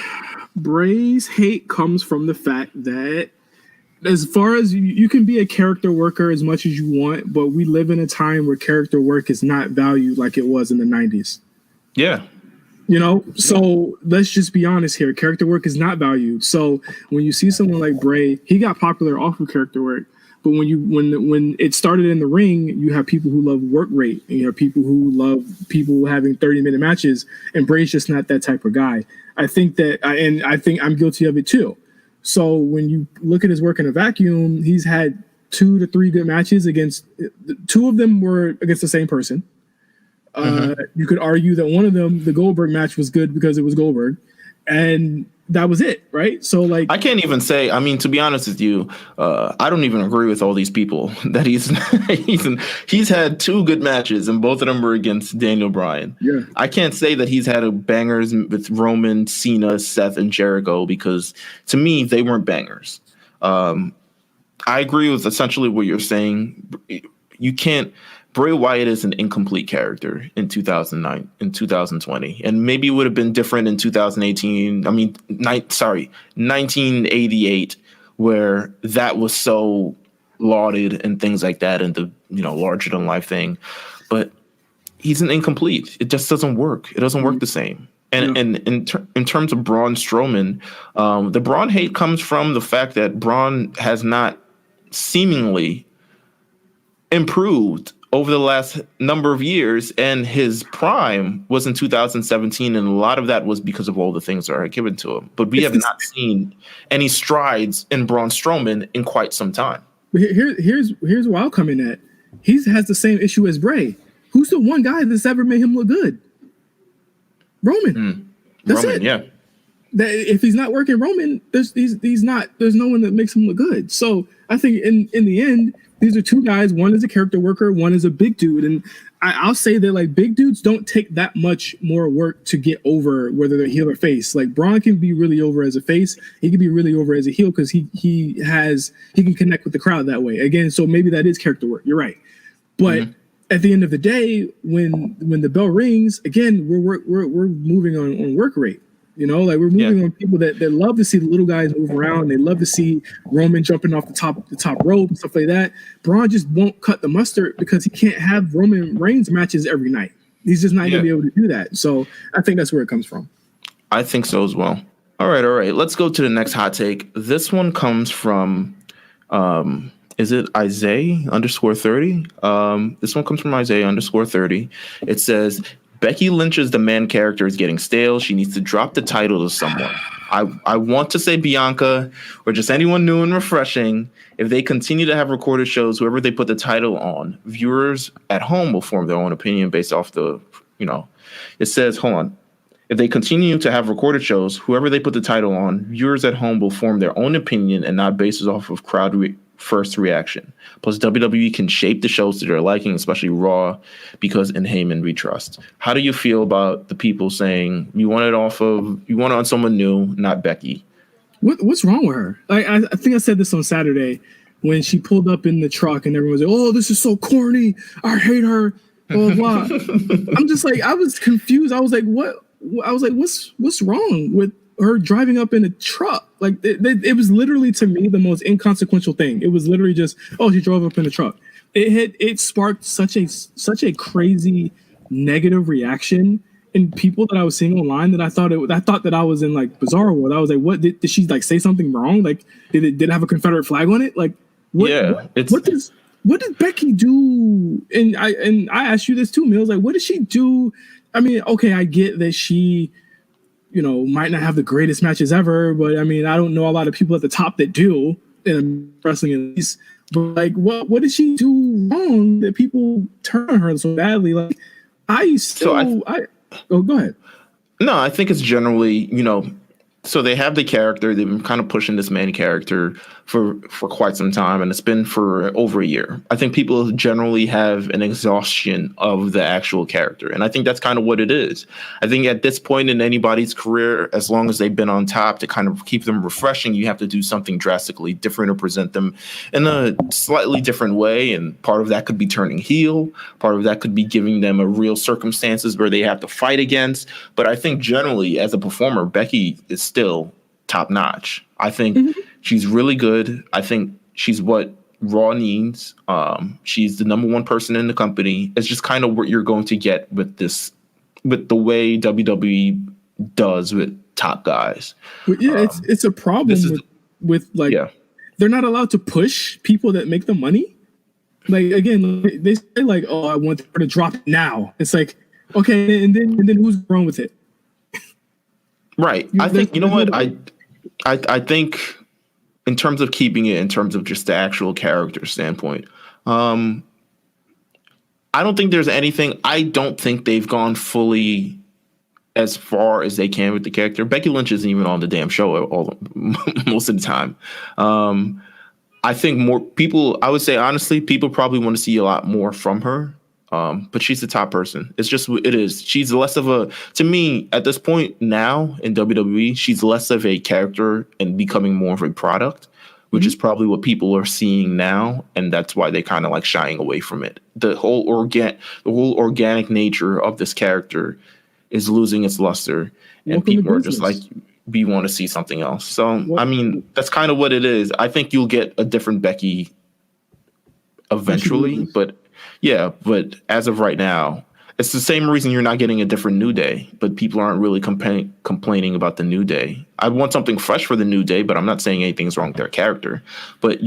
Bray's hate comes from the fact that as far as you can be a character worker as much as you want, but we live in a time where character work is not valued like it was in the 90s. Yeah. You know, so let's just be honest here. Character work is not valued. So when you see someone like Bray, he got popular off of character work. But when it started in the ring, you have people who love work rate, and you have people who love people having 30-minute matches, and Bray's just not that type of guy. I think I'm guilty of it too. So when you look at his work in a vacuum, he's had 2 to 3 good matches against, 2 of them were against the same person. You could argue that one of them, the Goldberg match, was good because it was Goldberg, and that was it, right? So like, I can't even say. I mean, to be honest with you, I don't even agree with all these people that he's had 2 good matches, and both of them were against Daniel Bryan. Yeah, I can't say that he's had bangers with Roman, Cena, Seth, and Jericho because to me they weren't bangers. I agree with essentially what you're saying. You can't. Bray Wyatt is an incomplete character in 2009, in 2020, and maybe it would have been different in 2018. I mean, 1988, where that was so lauded and things like that, and the larger than life thing. But he's an incomplete. It just doesn't work. It doesn't work the same. And in terms of Braun Strowman, the Braun hate comes from the fact that Braun has not seemingly improved over the last number of years, and his prime was in 2017, and a lot of that was because of all the things that are given to him. But we have not seen any strides in Braun Strowman in quite some time. Here's where I'll come in at. He has the same issue as Bray. Who's the one guy that's ever made him look good? Roman. That's Roman, it. yeah. That if he's not working Roman, there's no one that makes him look good. So I think in the end, these are 2 guys. One is a character worker. One is a big dude. And I'll say that like big dudes don't take that much more work to get over, whether they're heel or face. Like Braun can be really over as a face. He can be really over as a heel because he can connect with the crowd that way. Again, so maybe that is character work. You're right. But at the end of the day, when the bell rings, again, we're moving on work rate. You know, like we're moving on people that love to see the little guys move around. They love to see Roman jumping off the top rope and stuff like that. Braun just won't cut the mustard because he can't have Roman Reigns matches every night. He's just not going to be able to do that. So I think that's where it comes from. I think so as well. All right. Let's go to the next hot take. This one comes from, is it Isaiah_30? This one comes from Isaiah_30. It says, Becky Lynch's the man character is getting stale. She needs to drop the title to someone. I want to say Bianca or just anyone new and refreshing. If they continue to have recorded shows, whoever they put the title on, viewers at home will form their own opinion based off the, it says, hold on. If they continue to have recorded shows, whoever they put the title on, viewers at home will form their own opinion and not based off of crowd first reaction. Plus, WWE can shape the shows to their liking, especially Raw, because in Heyman we trust. How do you feel about the people saying you want it on someone new, not Becky? What's wrong with her? Like I think I said this on Saturday when she pulled up in the truck and everyone was like, "Oh, this is so corny. I hate her." Blah blah. I'm just like, I was confused. I was like, what? I was like, what's wrong with her driving up in a truck? Like it was literally, to me, the most inconsequential thing. It was literally just, oh, she drove up in a truck. It sparked such a crazy negative reaction in people that I was seeing online that I thought that I was in like bizarre world. I was like, what did she like say something wrong? Like did it have a Confederate flag on it? Like what did Becky do? And I asked you this too, Meelz. Like what did she do? I mean, okay, I get that she might not have the greatest matches ever, but I mean, I don't know a lot of people at the top that do in wrestling at least. But like, what did she do wrong that people turn on her so badly? Like, go ahead. No, I think it's generally, So they have the character. They've been kind of pushing this main character for quite some time, and it's been for over a year. I think people generally have an exhaustion of the actual character, and I think that's kind of what it is. I think at this point in anybody's career, as long as they've been on top, to kind of keep them refreshing, you have to do something drastically different or present them in a slightly different way, and part of that could be turning heel. Part of that could be giving them a real circumstances where they have to fight against. But I think generally, as a performer, Becky is still top notch. I think she's really good. I think she's what Raw needs. She's the number one person in the company. It's just kind of what you're going to get with this, with the way WWE does with top guys. But yeah, it's a problem with like they're not allowed to push people that make the money. Like again, they say like, "Oh, I want her to drop it now." It's like, okay, and then who's wrong with it? Right. I think, you know what? I think in terms of keeping it, in terms of just the actual character standpoint, I don't think there's anything. I don't think they've gone fully as far as they can with the character. Becky Lynch isn't even on the damn show most of the time. I think more people, I would say honestly, people probably want to see a lot more from her. But she's the top person. It's just, it is. She's less of a, to me, at this point now in WWE, she's less of a character and becoming more of a product, which is probably what people are seeing now. And that's why they kind of like shying away from it. The whole organic nature of this character is losing its luster. And people are just like, we want to see something else. So, I mean, that's kind of what it is. I think you'll get a different Becky eventually, but yeah, but as of right now, it's the same reason you're not getting a different New Day, but people aren't really complaining about the New Day. I want something fresh for the New Day, but I'm not saying anything's wrong with their character. But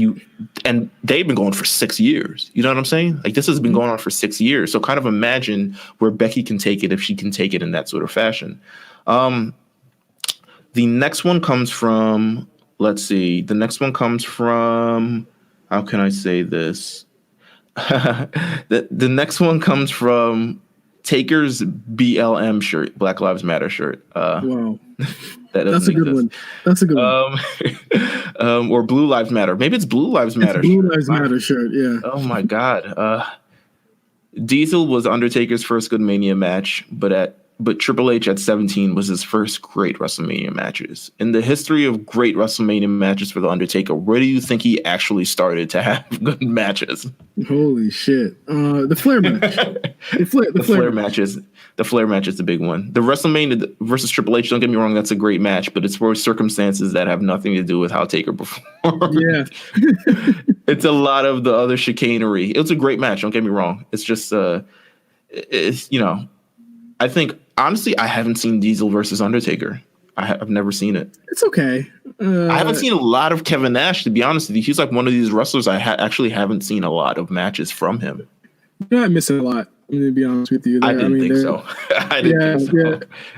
and they've been going for 6 years. You know what I'm saying? Like this has been going on for 6 years. So kind of imagine where Becky can take it if she can take it in that sort of fashion. The next one comes from, let's see. The next one comes from, how can I say this? The next one comes from Taker's BLM shirt, Black Lives Matter shirt. Wow, that's a good one. That's a good one. Or Blue Lives Matter. Maybe it's Blue Lives Matter. Blue Lives Matter shirt. Yeah. Oh my God. Diesel was Undertaker's first good Mania match, but Triple H at 17 was his first great WrestleMania matches. In the history of great WrestleMania matches for The Undertaker, where do you think he actually started to have good matches? Holy shit. The Flair match. The Flair matches. The Flair match is the big one. The WrestleMania versus Triple H, don't get me wrong, that's a great match, but it's for circumstances that have nothing to do with how Taker performed. Yeah. It's a lot of the other chicanery. It was a great match, don't get me wrong. It's just, it's, you know, I think, honestly, I haven't seen Diesel versus Undertaker. I've never seen it. It's okay. I haven't seen a lot of Kevin Nash, to be honest with you. He's like one of these wrestlers I actually haven't seen a lot of matches from him. You're not missing a lot, to be honest with you. I didn't think so.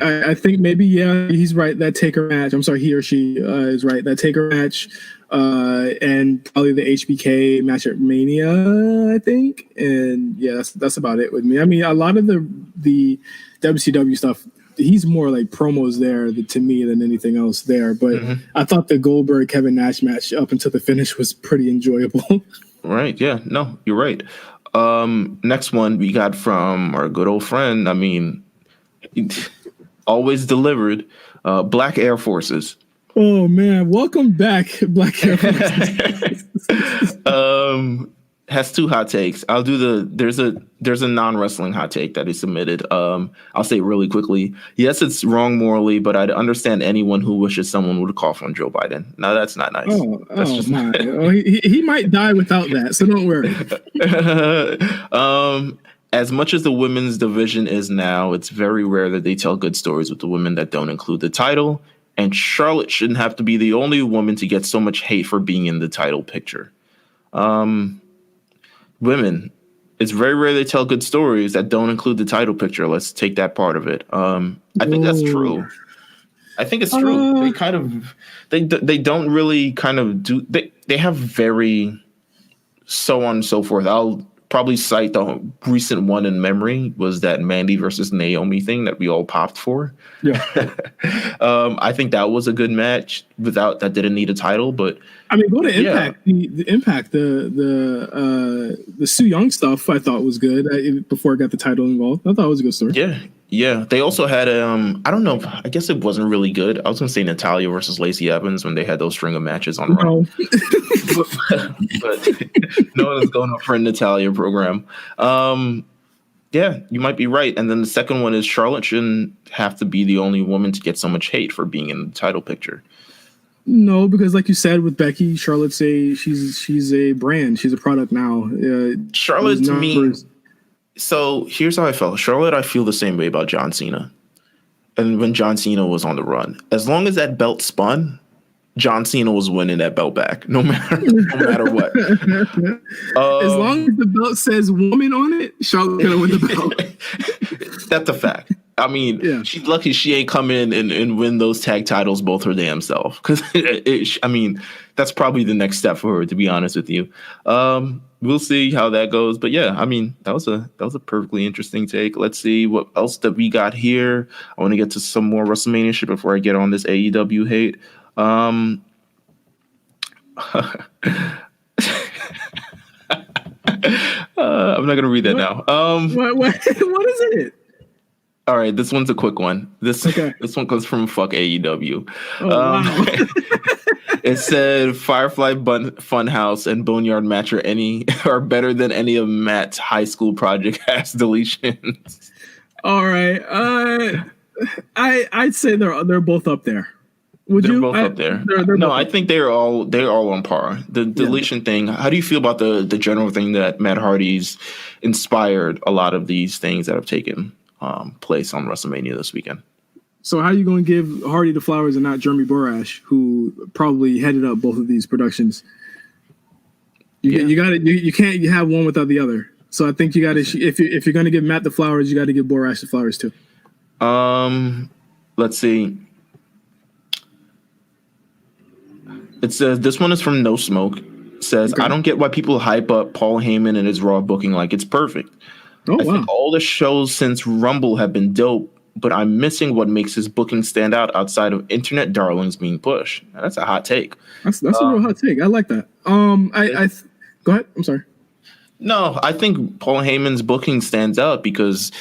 I think maybe, he's right. That Taker match, I'm sorry, he or she is right. That Taker match and probably the HBK match at Mania, I think. And yeah, that's about it with me. I mean, a lot of the WCW stuff, he's more like promos there to me than anything else there. But I thought the Goldberg Kevin Nash match up until the finish was pretty enjoyable. Right. Yeah. No, you're right. Next one we got from our good old friend. I mean, always delivered. Black Air Forces. Oh man, welcome back, Black Air Forces. Has two hot takes. I'll do there's a non-wrestling hot take that he submitted. I'll say it really quickly. Yes, it's wrong morally, but I'd understand anyone who wishes someone would cough on Joe Biden. No, that's not nice. That's just my. He might die without that, so don't worry. As much as the women's division is now, it's very rare that they tell good stories with the women that don't include the title. And Charlotte shouldn't have to be the only woman to get so much hate for being in the title picture. Women, it's very rare they tell good stories that don't include the title picture. Let's take that part of it. I think that's true. I think it's true. They kind of, they don't really kind of do, they have very so on and so forth. I'll probably cite the recent one in memory was that Mandy versus Naomi thing that we all popped for. Yeah. I think that was a good match that didn't need a title, but I mean, go to Impact. The Impact, the Su Yung stuff I thought was good before it got the title involved. I thought it was a good story. Yeah. They also had I don't know. I guess it wasn't really good. I was going to say Natalya versus Lacey Evans when they had those string of matches on Raw. but no one is going up for a Natalya program. Yeah, you might be right. And then the second one is Charlotte shouldn't have to be the only woman to get so much hate for being in the title picture. No, because like you said with Becky, she's a brand. She's a product now. Charlotte to me. So here's how I felt. Charlotte, I feel the same way about John Cena. And when John Cena was on the run, as long as that belt spun, John Cena was winning that belt back, no matter what. As long as the belt says woman on it, Charlotte's gonna win the belt. That's a fact. I mean, she's lucky she ain't come in and win those tag titles both her damn self. Because I mean, that's probably the next step for her, to be honest with you. We'll see how that goes. But yeah, I mean, that was a perfectly interesting take. Let's see what else that we got here. I want to get to some more WrestleMania shit before I get on this AEW hate. I'm not gonna read that now. What is it? All right, this one's a quick one. This one comes from Fuck AEW. Wow. It said Firefly Funhouse and Boneyard Match are better than any of Matt's high school project has deletions. All right, I'd say they're both up there. They're both up there. I think they're all on par. The deletion thing. How do you feel about the general thing that Matt Hardy's inspired a lot of these things that have taken place on WrestleMania this weekend? So how are you going to give Hardy the flowers and not Jeremy Borash, who probably headed up both of these productions? You got it. You can't have one without the other. So I think you got to. If you're going to give Matt the flowers, you got to give Borash the flowers too. Let's see. It says this one is from No Smoke. It says I don't get why people hype up Paul Heyman and his Raw booking like it's perfect. I think all the shows since Rumble have been dope, but I'm missing what makes his booking stand out outside of internet darlings being pushed. Now, that's a hot take. That's a real hot take. I like that. Go ahead. I'm sorry. No, I think Paul Heyman's booking stands out because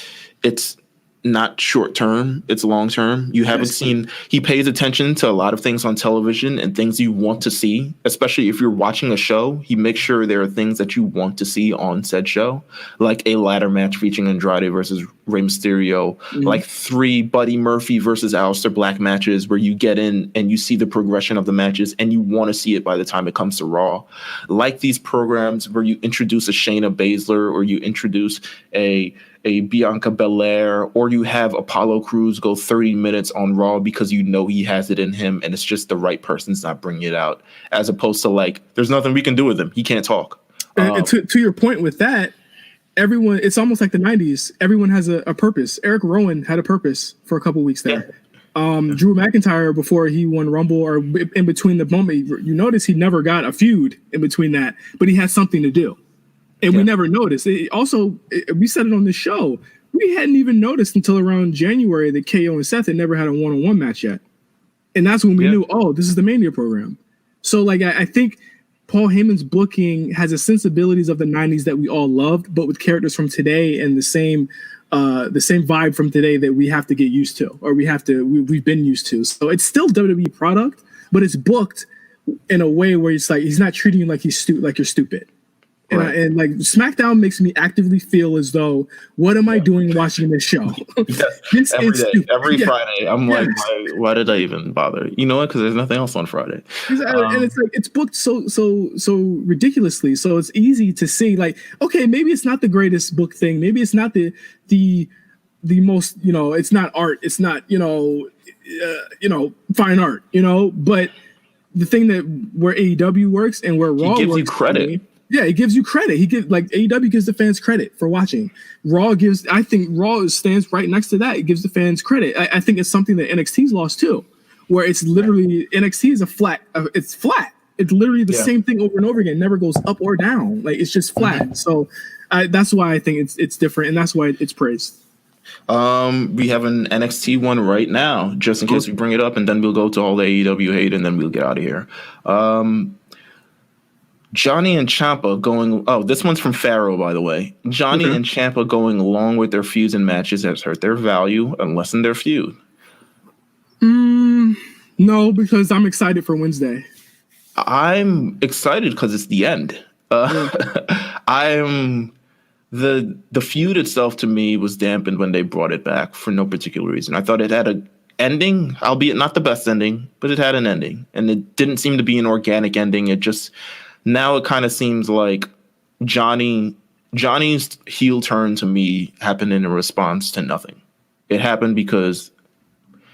it's not short term, it's long term. You haven't seen, he pays attention to a lot of things on television and things you want to see, especially if you're watching a show. He makes sure there are things that you want to see on said show, like a ladder match featuring Andrade versus Rey Mysterio, like 3 Buddy Murphy versus Aleister Black matches where you get in and you see the progression of the matches and you want to see it by the time it comes to Raw. Like these programs where you introduce a Shayna Baszler or you introduce a Bianca Belair, or you have Apollo Crews go 30 minutes on Raw because you know he has it in him and it's just the right person's not bringing it out, as opposed to like, there's nothing we can do with him. He can't talk. And to your point with that, everyone, it's almost like the 90s. Everyone has a purpose. Eric Rowan had a purpose for a couple weeks there. Drew McIntyre, before he won Rumble, or in between the moment, you notice he never got a feud in between that, but he had something to do. And we never noticed. We said it on the show. We hadn't even noticed until around January that KO and Seth had never had a one-on-one match yet. And that's when we knew, this is the Mania program. So, like, I think Paul Heyman's booking has the sensibilities of the 90s that we all loved, but with characters from today and the same vibe from today that we have to get used to, or we've been used to. So it's still WWE product, but it's booked in a way where it's like he's not treating you like you're stupid. And like SmackDown makes me actively feel as though, what am I doing watching this show? Every Friday, I'm like, why did I even bother? You know what? Because there's nothing else on Friday. And it's like it's booked so ridiculously. So it's easy to see, like, okay, maybe it's not the greatest book thing. Maybe it's not the most, it's not art. It's not fine art. But the thing that where AEW works and where Raw gives works, you credit. Yeah, it gives you credit. AEW gives the fans credit for watching. I think Raw stands right next to that. It gives the fans credit. I think it's something that NXT's lost too, where it's literally NXT is it's flat. It's literally the same thing over and over again. It never goes up or down. Like it's just flat. So that's why I think it's different, and that's why it's praised. We have an NXT one right now, just in case we bring it up, and then we'll go to all the AEW hate, and then we'll get out of here. Johnny and Ciampa going. Oh, this one's from Pharaoh, by the way. Johnny and Ciampa going along with their feuds and matches has hurt their value and lessened their feud. No, because I'm excited for Wednesday. I'm excited because it's the end. The feud itself to me was dampened when they brought it back for no particular reason. I thought it had an ending, albeit not the best ending, but it had an ending, and it didn't seem to be an organic ending. It just now it kind of seems like Johnny's heel turn to me happened in a response to nothing. It happened because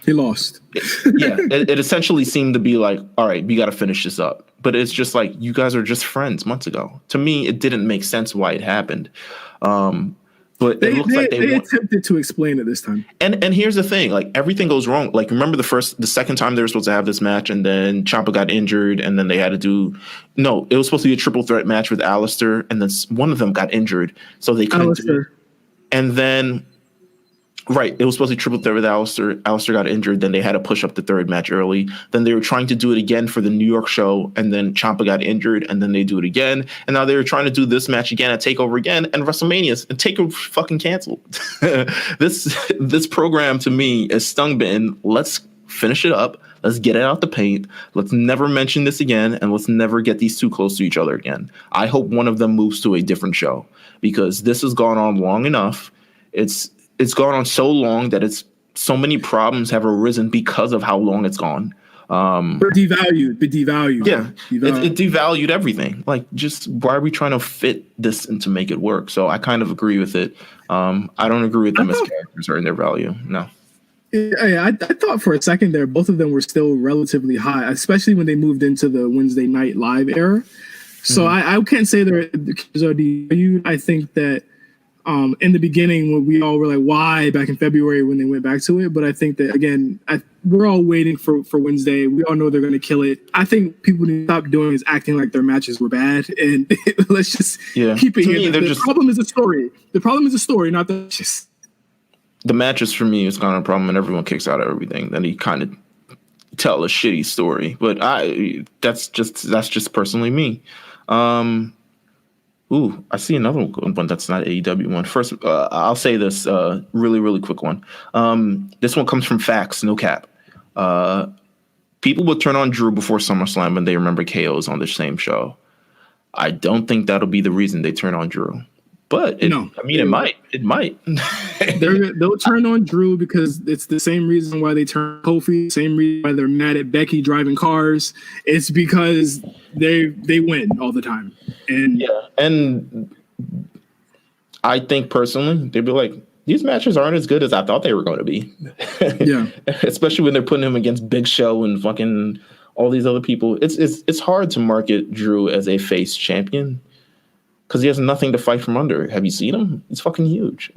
he lost. It essentially seemed to be like, all right, we got to finish this up. But it's just like, you guys are just friends months ago. To me, it didn't make sense why it happened. But it looks like they attempted to explain it this time. And here's the thing, like everything goes wrong. Like remember the second time they were supposed to have this match, and then Ciampa got injured, and then they had to do it was supposed to be a triple threat match with Alistair, and then one of them got injured, so they couldn't do it. And then it was supposed to be triple threat with Alistair. Alistair got injured. Then they had to push up the third match early. Then they were trying to do it again for the New York show. And then Ciampa got injured. And then they do it again. And now they were trying to do this match again at TakeOver again. And WrestleMania. And TakeOver fucking canceled. This program to me is stung bitten. Let's finish it up. Let's get it out the paint. Let's never mention this again. And let's never get these too close to each other again. I hope one of them moves to a different show, because this has gone on long enough. It's gone on so long that so many problems have arisen because of how long it's gone. Devalued. Yeah, it devalued everything. Like, just why are we trying to fit this and to make it work? So I kind of agree with it. I don't agree with them as characters or in their value. No. I thought for a second there, both of them were still relatively high, especially when they moved into the Wednesday Night Live era. So I can't say they're devalued. I think that in the beginning, when we all were like, why back in February when they went back to it. But I think that, again, we're all waiting for Wednesday. We all know they're going to kill it. I think people need to stop doing is acting like their matches were bad. And let's just keep it here. The problem is the story. The problem is the story, not the matches. The matches for me is kind of a problem, and everyone kicks out of everything. Then he kind of tell a shitty story. But that's just personally me. I see another one that's not AEW one. First, I'll say this really, really quick one. This one comes from Facts, no cap. People will turn on Drew before SummerSlam when they remember KO's on the same show. I don't think that'll be the reason they turn on Drew. But it might. It might. They'll turn on Drew because it's the same reason why they turn Kofi, same reason why they're mad at Becky driving cars. It's because they win all the time. And I think personally, they'd be like, these matches aren't as good as I thought they were going to be. Especially when they're putting him against Big Show and fucking all these other people. It's hard to market Drew as a face champion, because he has nothing to fight from under. Have you seen him? He's fucking huge.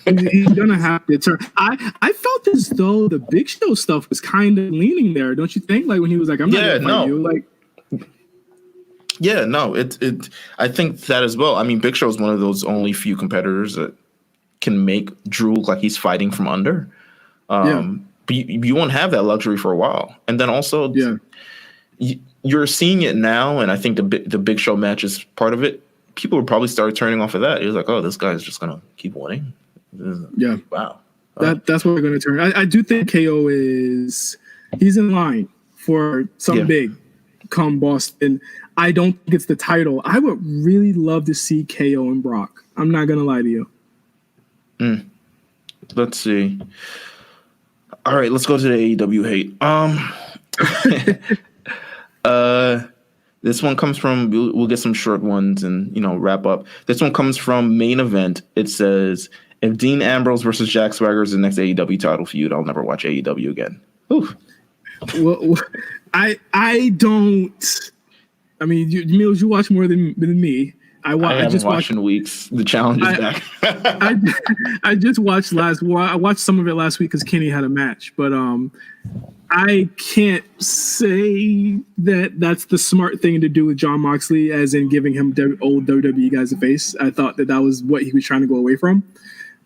He's gonna have to turn. I felt as though the Big Show stuff was kind of leaning there, don't you think? Like when he was like, "I'm not gonna fight you." Like, I think that as well. I mean, Big Show is one of those only few competitors that can make Drew look like he's fighting from under. But you won't have that luxury for a while. And then also, you're seeing it now, and I think the Big Show match is part of it. People would probably start turning off of that. He was like, oh, this guy's just going to keep winning. Wow. That's what we're going to turn. I do think KO he's in line for some big come Boston. I don't think it's the title. I would really love to see KO and Brock. I'm not going to lie to you. Let's see. All right, let's go to the AEW hate. This one comes from, we'll get some short ones and, wrap up. This one comes from Main Event. It says, if Dean Ambrose versus Jack Swagger is the next AEW title feud, I'll never watch AEW again. Ooh. Well, I don't. I mean, Meelz, you watch more than me. I just watched in weeks. The challenge is back. I just watched I watched some of it last week because Kenny had a match, but I can't say that that's the smart thing to do with Jon Moxley, as in giving him old WWE guys a face. I thought that was what he was trying to go away from.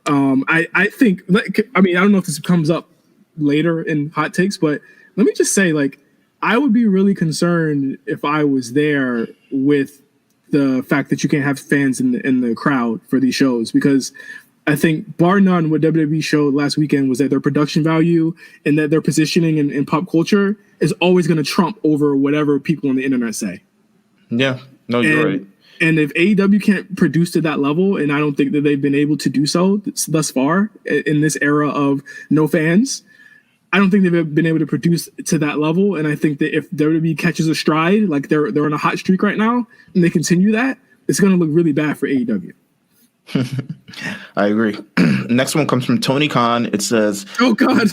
I think, I mean, I don't know if this comes up later in hot takes, but let me just say, like, I would be really concerned if I was there with the fact that you can't have fans in the crowd for these shows, because I think bar none what WWE showed last weekend was that their production value and that their positioning in pop culture is always going to trump over whatever people on the internet say. Yeah, no, you're right. And if AEW can't produce to that level, and I don't think that they've been able to do so thus far in this era of no fans, I don't think they've been able to produce to that level. And I think that if WWE catches a stride, like they're on a hot streak right now, and they continue that, it's going to look really bad for AEW. I agree. Next one comes from Tony Khan. It says, "Oh God,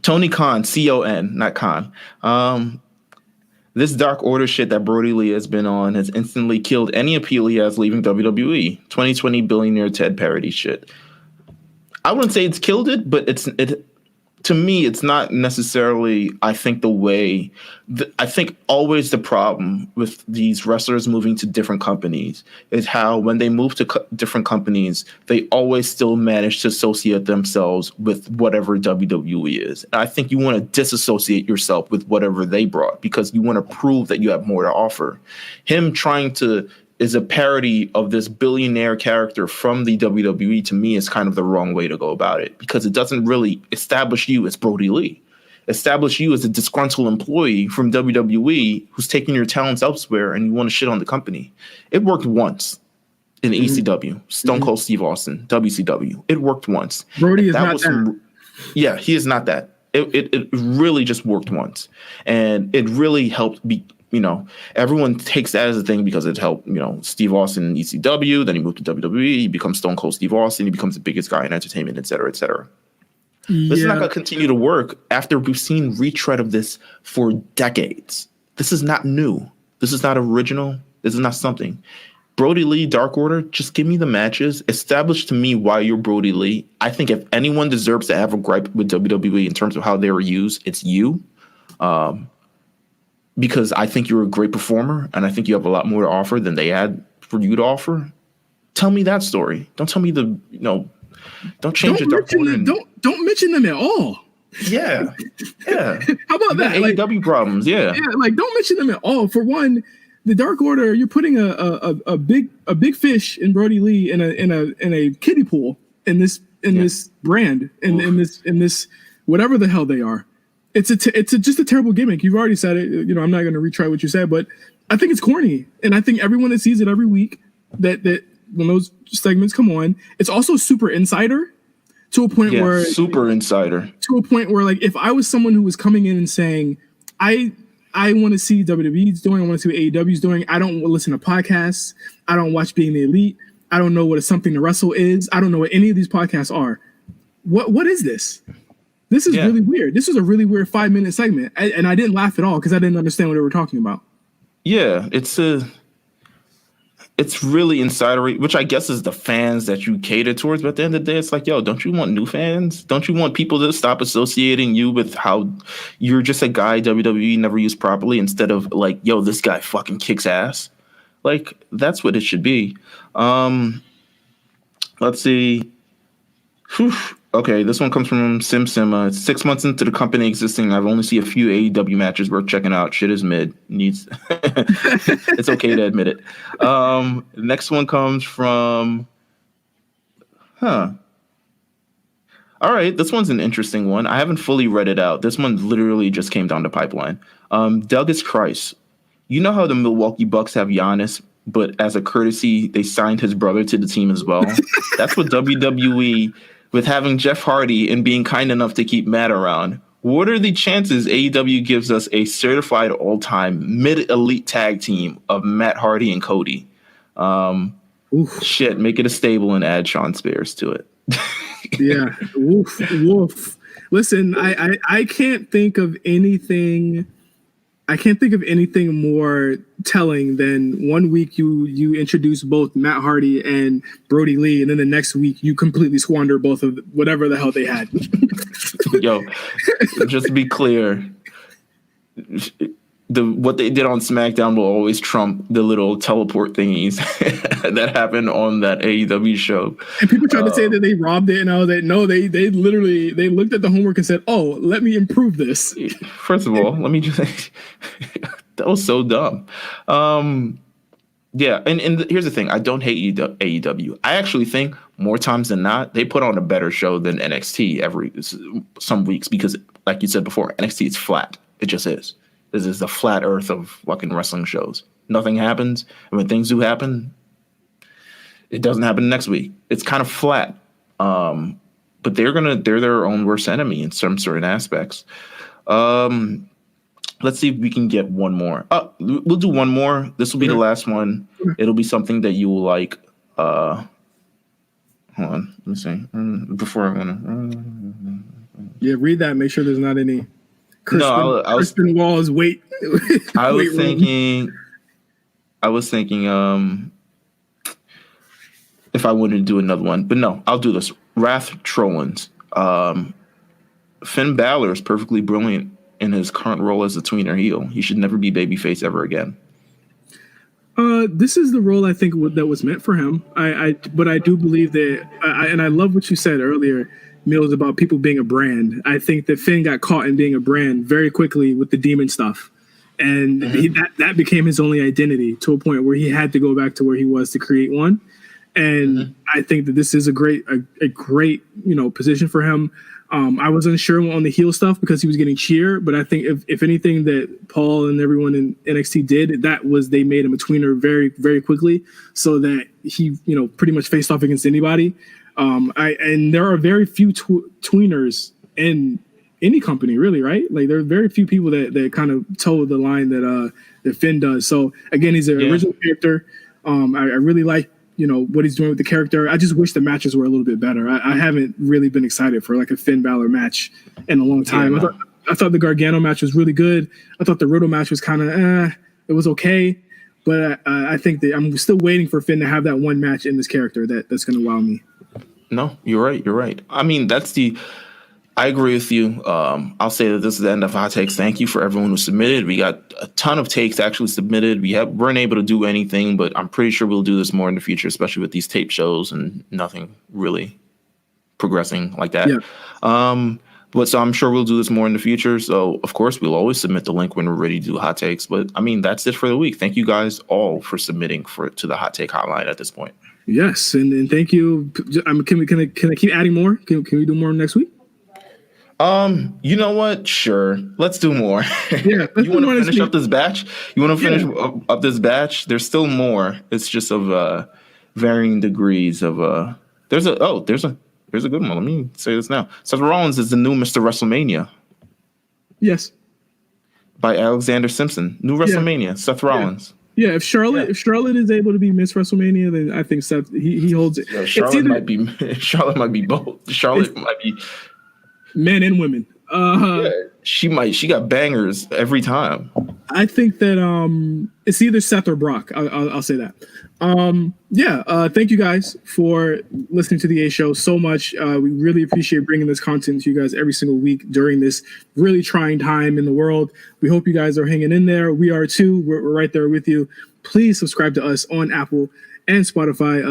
Tony Khan, C-O-N, not Khan. This Dark Order shit that Brody Lee has been on has instantly killed any appeal he has leaving WWE. 2020 billionaire Ted parody shit. I wouldn't say it's killed it, but to me, it's not necessarily, I think, the way. I think always the problem with these wrestlers moving to different companies is how when they move to different companies, they always still manage to associate themselves with whatever WWE is. And I think you want to disassociate yourself with whatever they brought because you want to prove that you have more to offer. Him trying to is a parody of this billionaire character from the WWE, to me, is kind of the wrong way to go about it, because it doesn't really establish you as Brody Lee. Establish you as a disgruntled employee from WWE who's taking your talents elsewhere and you want to shit on the company. It worked once in ECW, Stone Cold Steve Austin, WCW. It worked once. Brody is not that. Yeah, he is not that. It really just worked once. And it really helped everyone takes that as a thing because it helped, Steve Austin in ECW. Then he moved to WWE. He becomes Stone Cold Steve Austin. He becomes the biggest guy in entertainment, et cetera, et cetera. Yeah. This is not going to continue to work after we've seen retread of this for decades. This is not new. This is not original. This is not something. Brody Lee, Dark Order, just give me the matches. Establish to me why you're Brody Lee. I think if anyone deserves to have a gripe with WWE in terms of how they were used, it's you. Because I think you're a great performer, and I think you have a lot more to offer than they had for you to offer. Tell me that story. Don't tell me don't change the Dark Order. Don't mention them at all. Yeah. Yeah. How about that? AEW problems, yeah. Yeah, don't mention them at all. For one, the Dark Order, you're putting a big fish in Brody Lee in a kiddie pool in this brand in this whatever the hell they are. It's just a terrible gimmick. You've already said it. I'm not going to retry what you said, but I think it's corny, and I think everyone that sees it every week that when those segments come on, it's also super insider to a point where like if I was someone who was coming in and saying I want to see WWE's doing, I want to see what AEW's doing. I don't listen to podcasts. I don't watch Being the Elite. I don't know what Something to Wrestle is. I don't know what any of these podcasts are. What is this? This is really weird. This is a really weird 5-minute segment. And I didn't laugh at all because I didn't understand what they were talking about. Yeah, it's really insidery, which I guess is the fans that you cater towards. But at the end of the day, it's like, don't you want new fans? Don't you want people to stop associating you with how you're just a guy WWE never used properly, instead of like, this guy fucking kicks ass? Like, that's what it should be. Let's see. Whew. Okay, this one comes from Simma. It's 6 months into the company existing. I've only seen a few AEW matches worth checking out. Shit is mid. It's okay to admit it. Next one comes from... All right, this one's an interesting one. I haven't fully read it out. This one literally just came down the pipeline. Douglas Christ. You know how the Milwaukee Bucks have Giannis, but as a courtesy, they signed his brother to the team as well? That's what WWE... with having Jeff Hardy and being kind enough to keep Matt around. What are the chances AEW gives us a certified all-time mid-elite tag team of Matt Hardy and Cody? Shit, make it a stable and add Sean Spears to it. Yeah, woof. Listen, I can't think of anything I can't think of anything more telling than one week you introduce both Matt Hardy and Brody Lee, and then the next week you completely squander both of whatever the hell they had. Yo, just to be clear, what they did on SmackDown will always trump the little teleport thingies that happened on that AEW show. And people tried to say that they robbed it, and I was like, no, they literally looked at the homework and said, oh, let me improve this. First of all, let me just that was so dumb. Yeah, and here's the thing. I don't hate AEW. I actually think more times than not, they put on a better show than NXT some weeks because, like you said before, NXT is flat. It just is. This is the flat earth of fucking wrestling shows. Nothing happens. And when things do happen, it doesn't happen next week. It's kind of flat. But they're their own worst enemy in some certain aspects. Let's see if we can get one more. We'll do one more. This will be the last one. It'll be something that you will like. Hold on. Let me see. Before I want to. Yeah, read that. Make sure there's not any. Crispin Walls. Wait. I was thinking. If I wanted to do another one, but no, I'll do this. Wrath Trollins. Finn Balor is perfectly brilliant in his current role as a tweener heel. He should never be babyface ever again. This is the role I think that was meant for him. But I do believe that, and I love what you said earlier, Meelz, about people being a brand. I think that Finn got caught in being a brand very quickly with the demon stuff. And that became his only identity to a point where he had to go back to where he was to create one. And I think that this is a great position for him. I was unsure on the heel stuff because he was getting cheer, but I think if anything that Paul and everyone in NXT did, they made him a tweener very, very quickly so that he, pretty much faced off against anybody. And there are very few tweeners in any company, really, right? Like there are very few people that kind of toe the line that Finn does. So again, he's an original character. I really like what he's doing with the character. I just wish the matches were a little bit better. I haven't really been excited for like a Finn Balor match in a long time. Yeah, no. I thought the Gargano match was really good. I thought the Riddle match was kind of it was okay, but I think that I'm still waiting for Finn to have that one match in this character that's going to wow me. No, you're right. I mean, I agree with you. I'll say that this is the end of Hot Takes. Thank you for everyone who submitted. We got a ton of takes actually submitted. We weren't able to do anything, but I'm pretty sure we'll do this more in the future, especially with these tape shows and nothing really progressing like that. Yeah. So I'm sure we'll do this more in the future. So, of course, we'll always submit the link when we're ready to do Hot Takes. But, I mean, that's it for the week. Thank you guys all for submitting to the Hot Take Hotline at this point. Yes, and thank you. Can I keep adding more? Can we do more next week? You know what? Sure. Let's do more. Yeah. You want to finish up this batch? Up this batch? There's still more. It's just of varying degrees of there's a good one. Let me say this now. Seth Rollins is the new Mr. Wrestlemania. Yes. By Alexander Simpson. New Wrestlemania. Seth Rollins. Yeah, if Charlotte is able to be Miss WrestleMania, then I think Seth he holds it. Yeah, Charlotte might be both. Charlotte might be men and women. She got bangers every time. I think that it's either Seth or Brock. I'll say that. Thank you guys for listening to the A Show so much. We really appreciate bringing this content to you guys every single week during this really trying time in the world. We hope you guys are hanging in there. We are too. We're right there with you. Please subscribe to us on Apple and Spotify,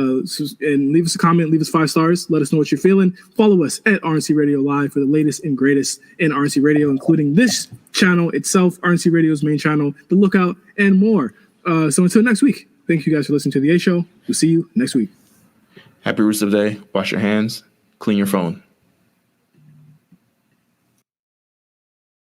and leave us a comment, leave us 5 stars, let us know what you're feeling. Follow us at RNC Radio Live for the latest and greatest in RNC Radio, including this channel itself, RNC Radio's main channel, The Lookout, and more. So until next week, thank you guys for listening to The A Show. We'll see you next week. Happy Rusev Day. Wash your hands. Clean your phone.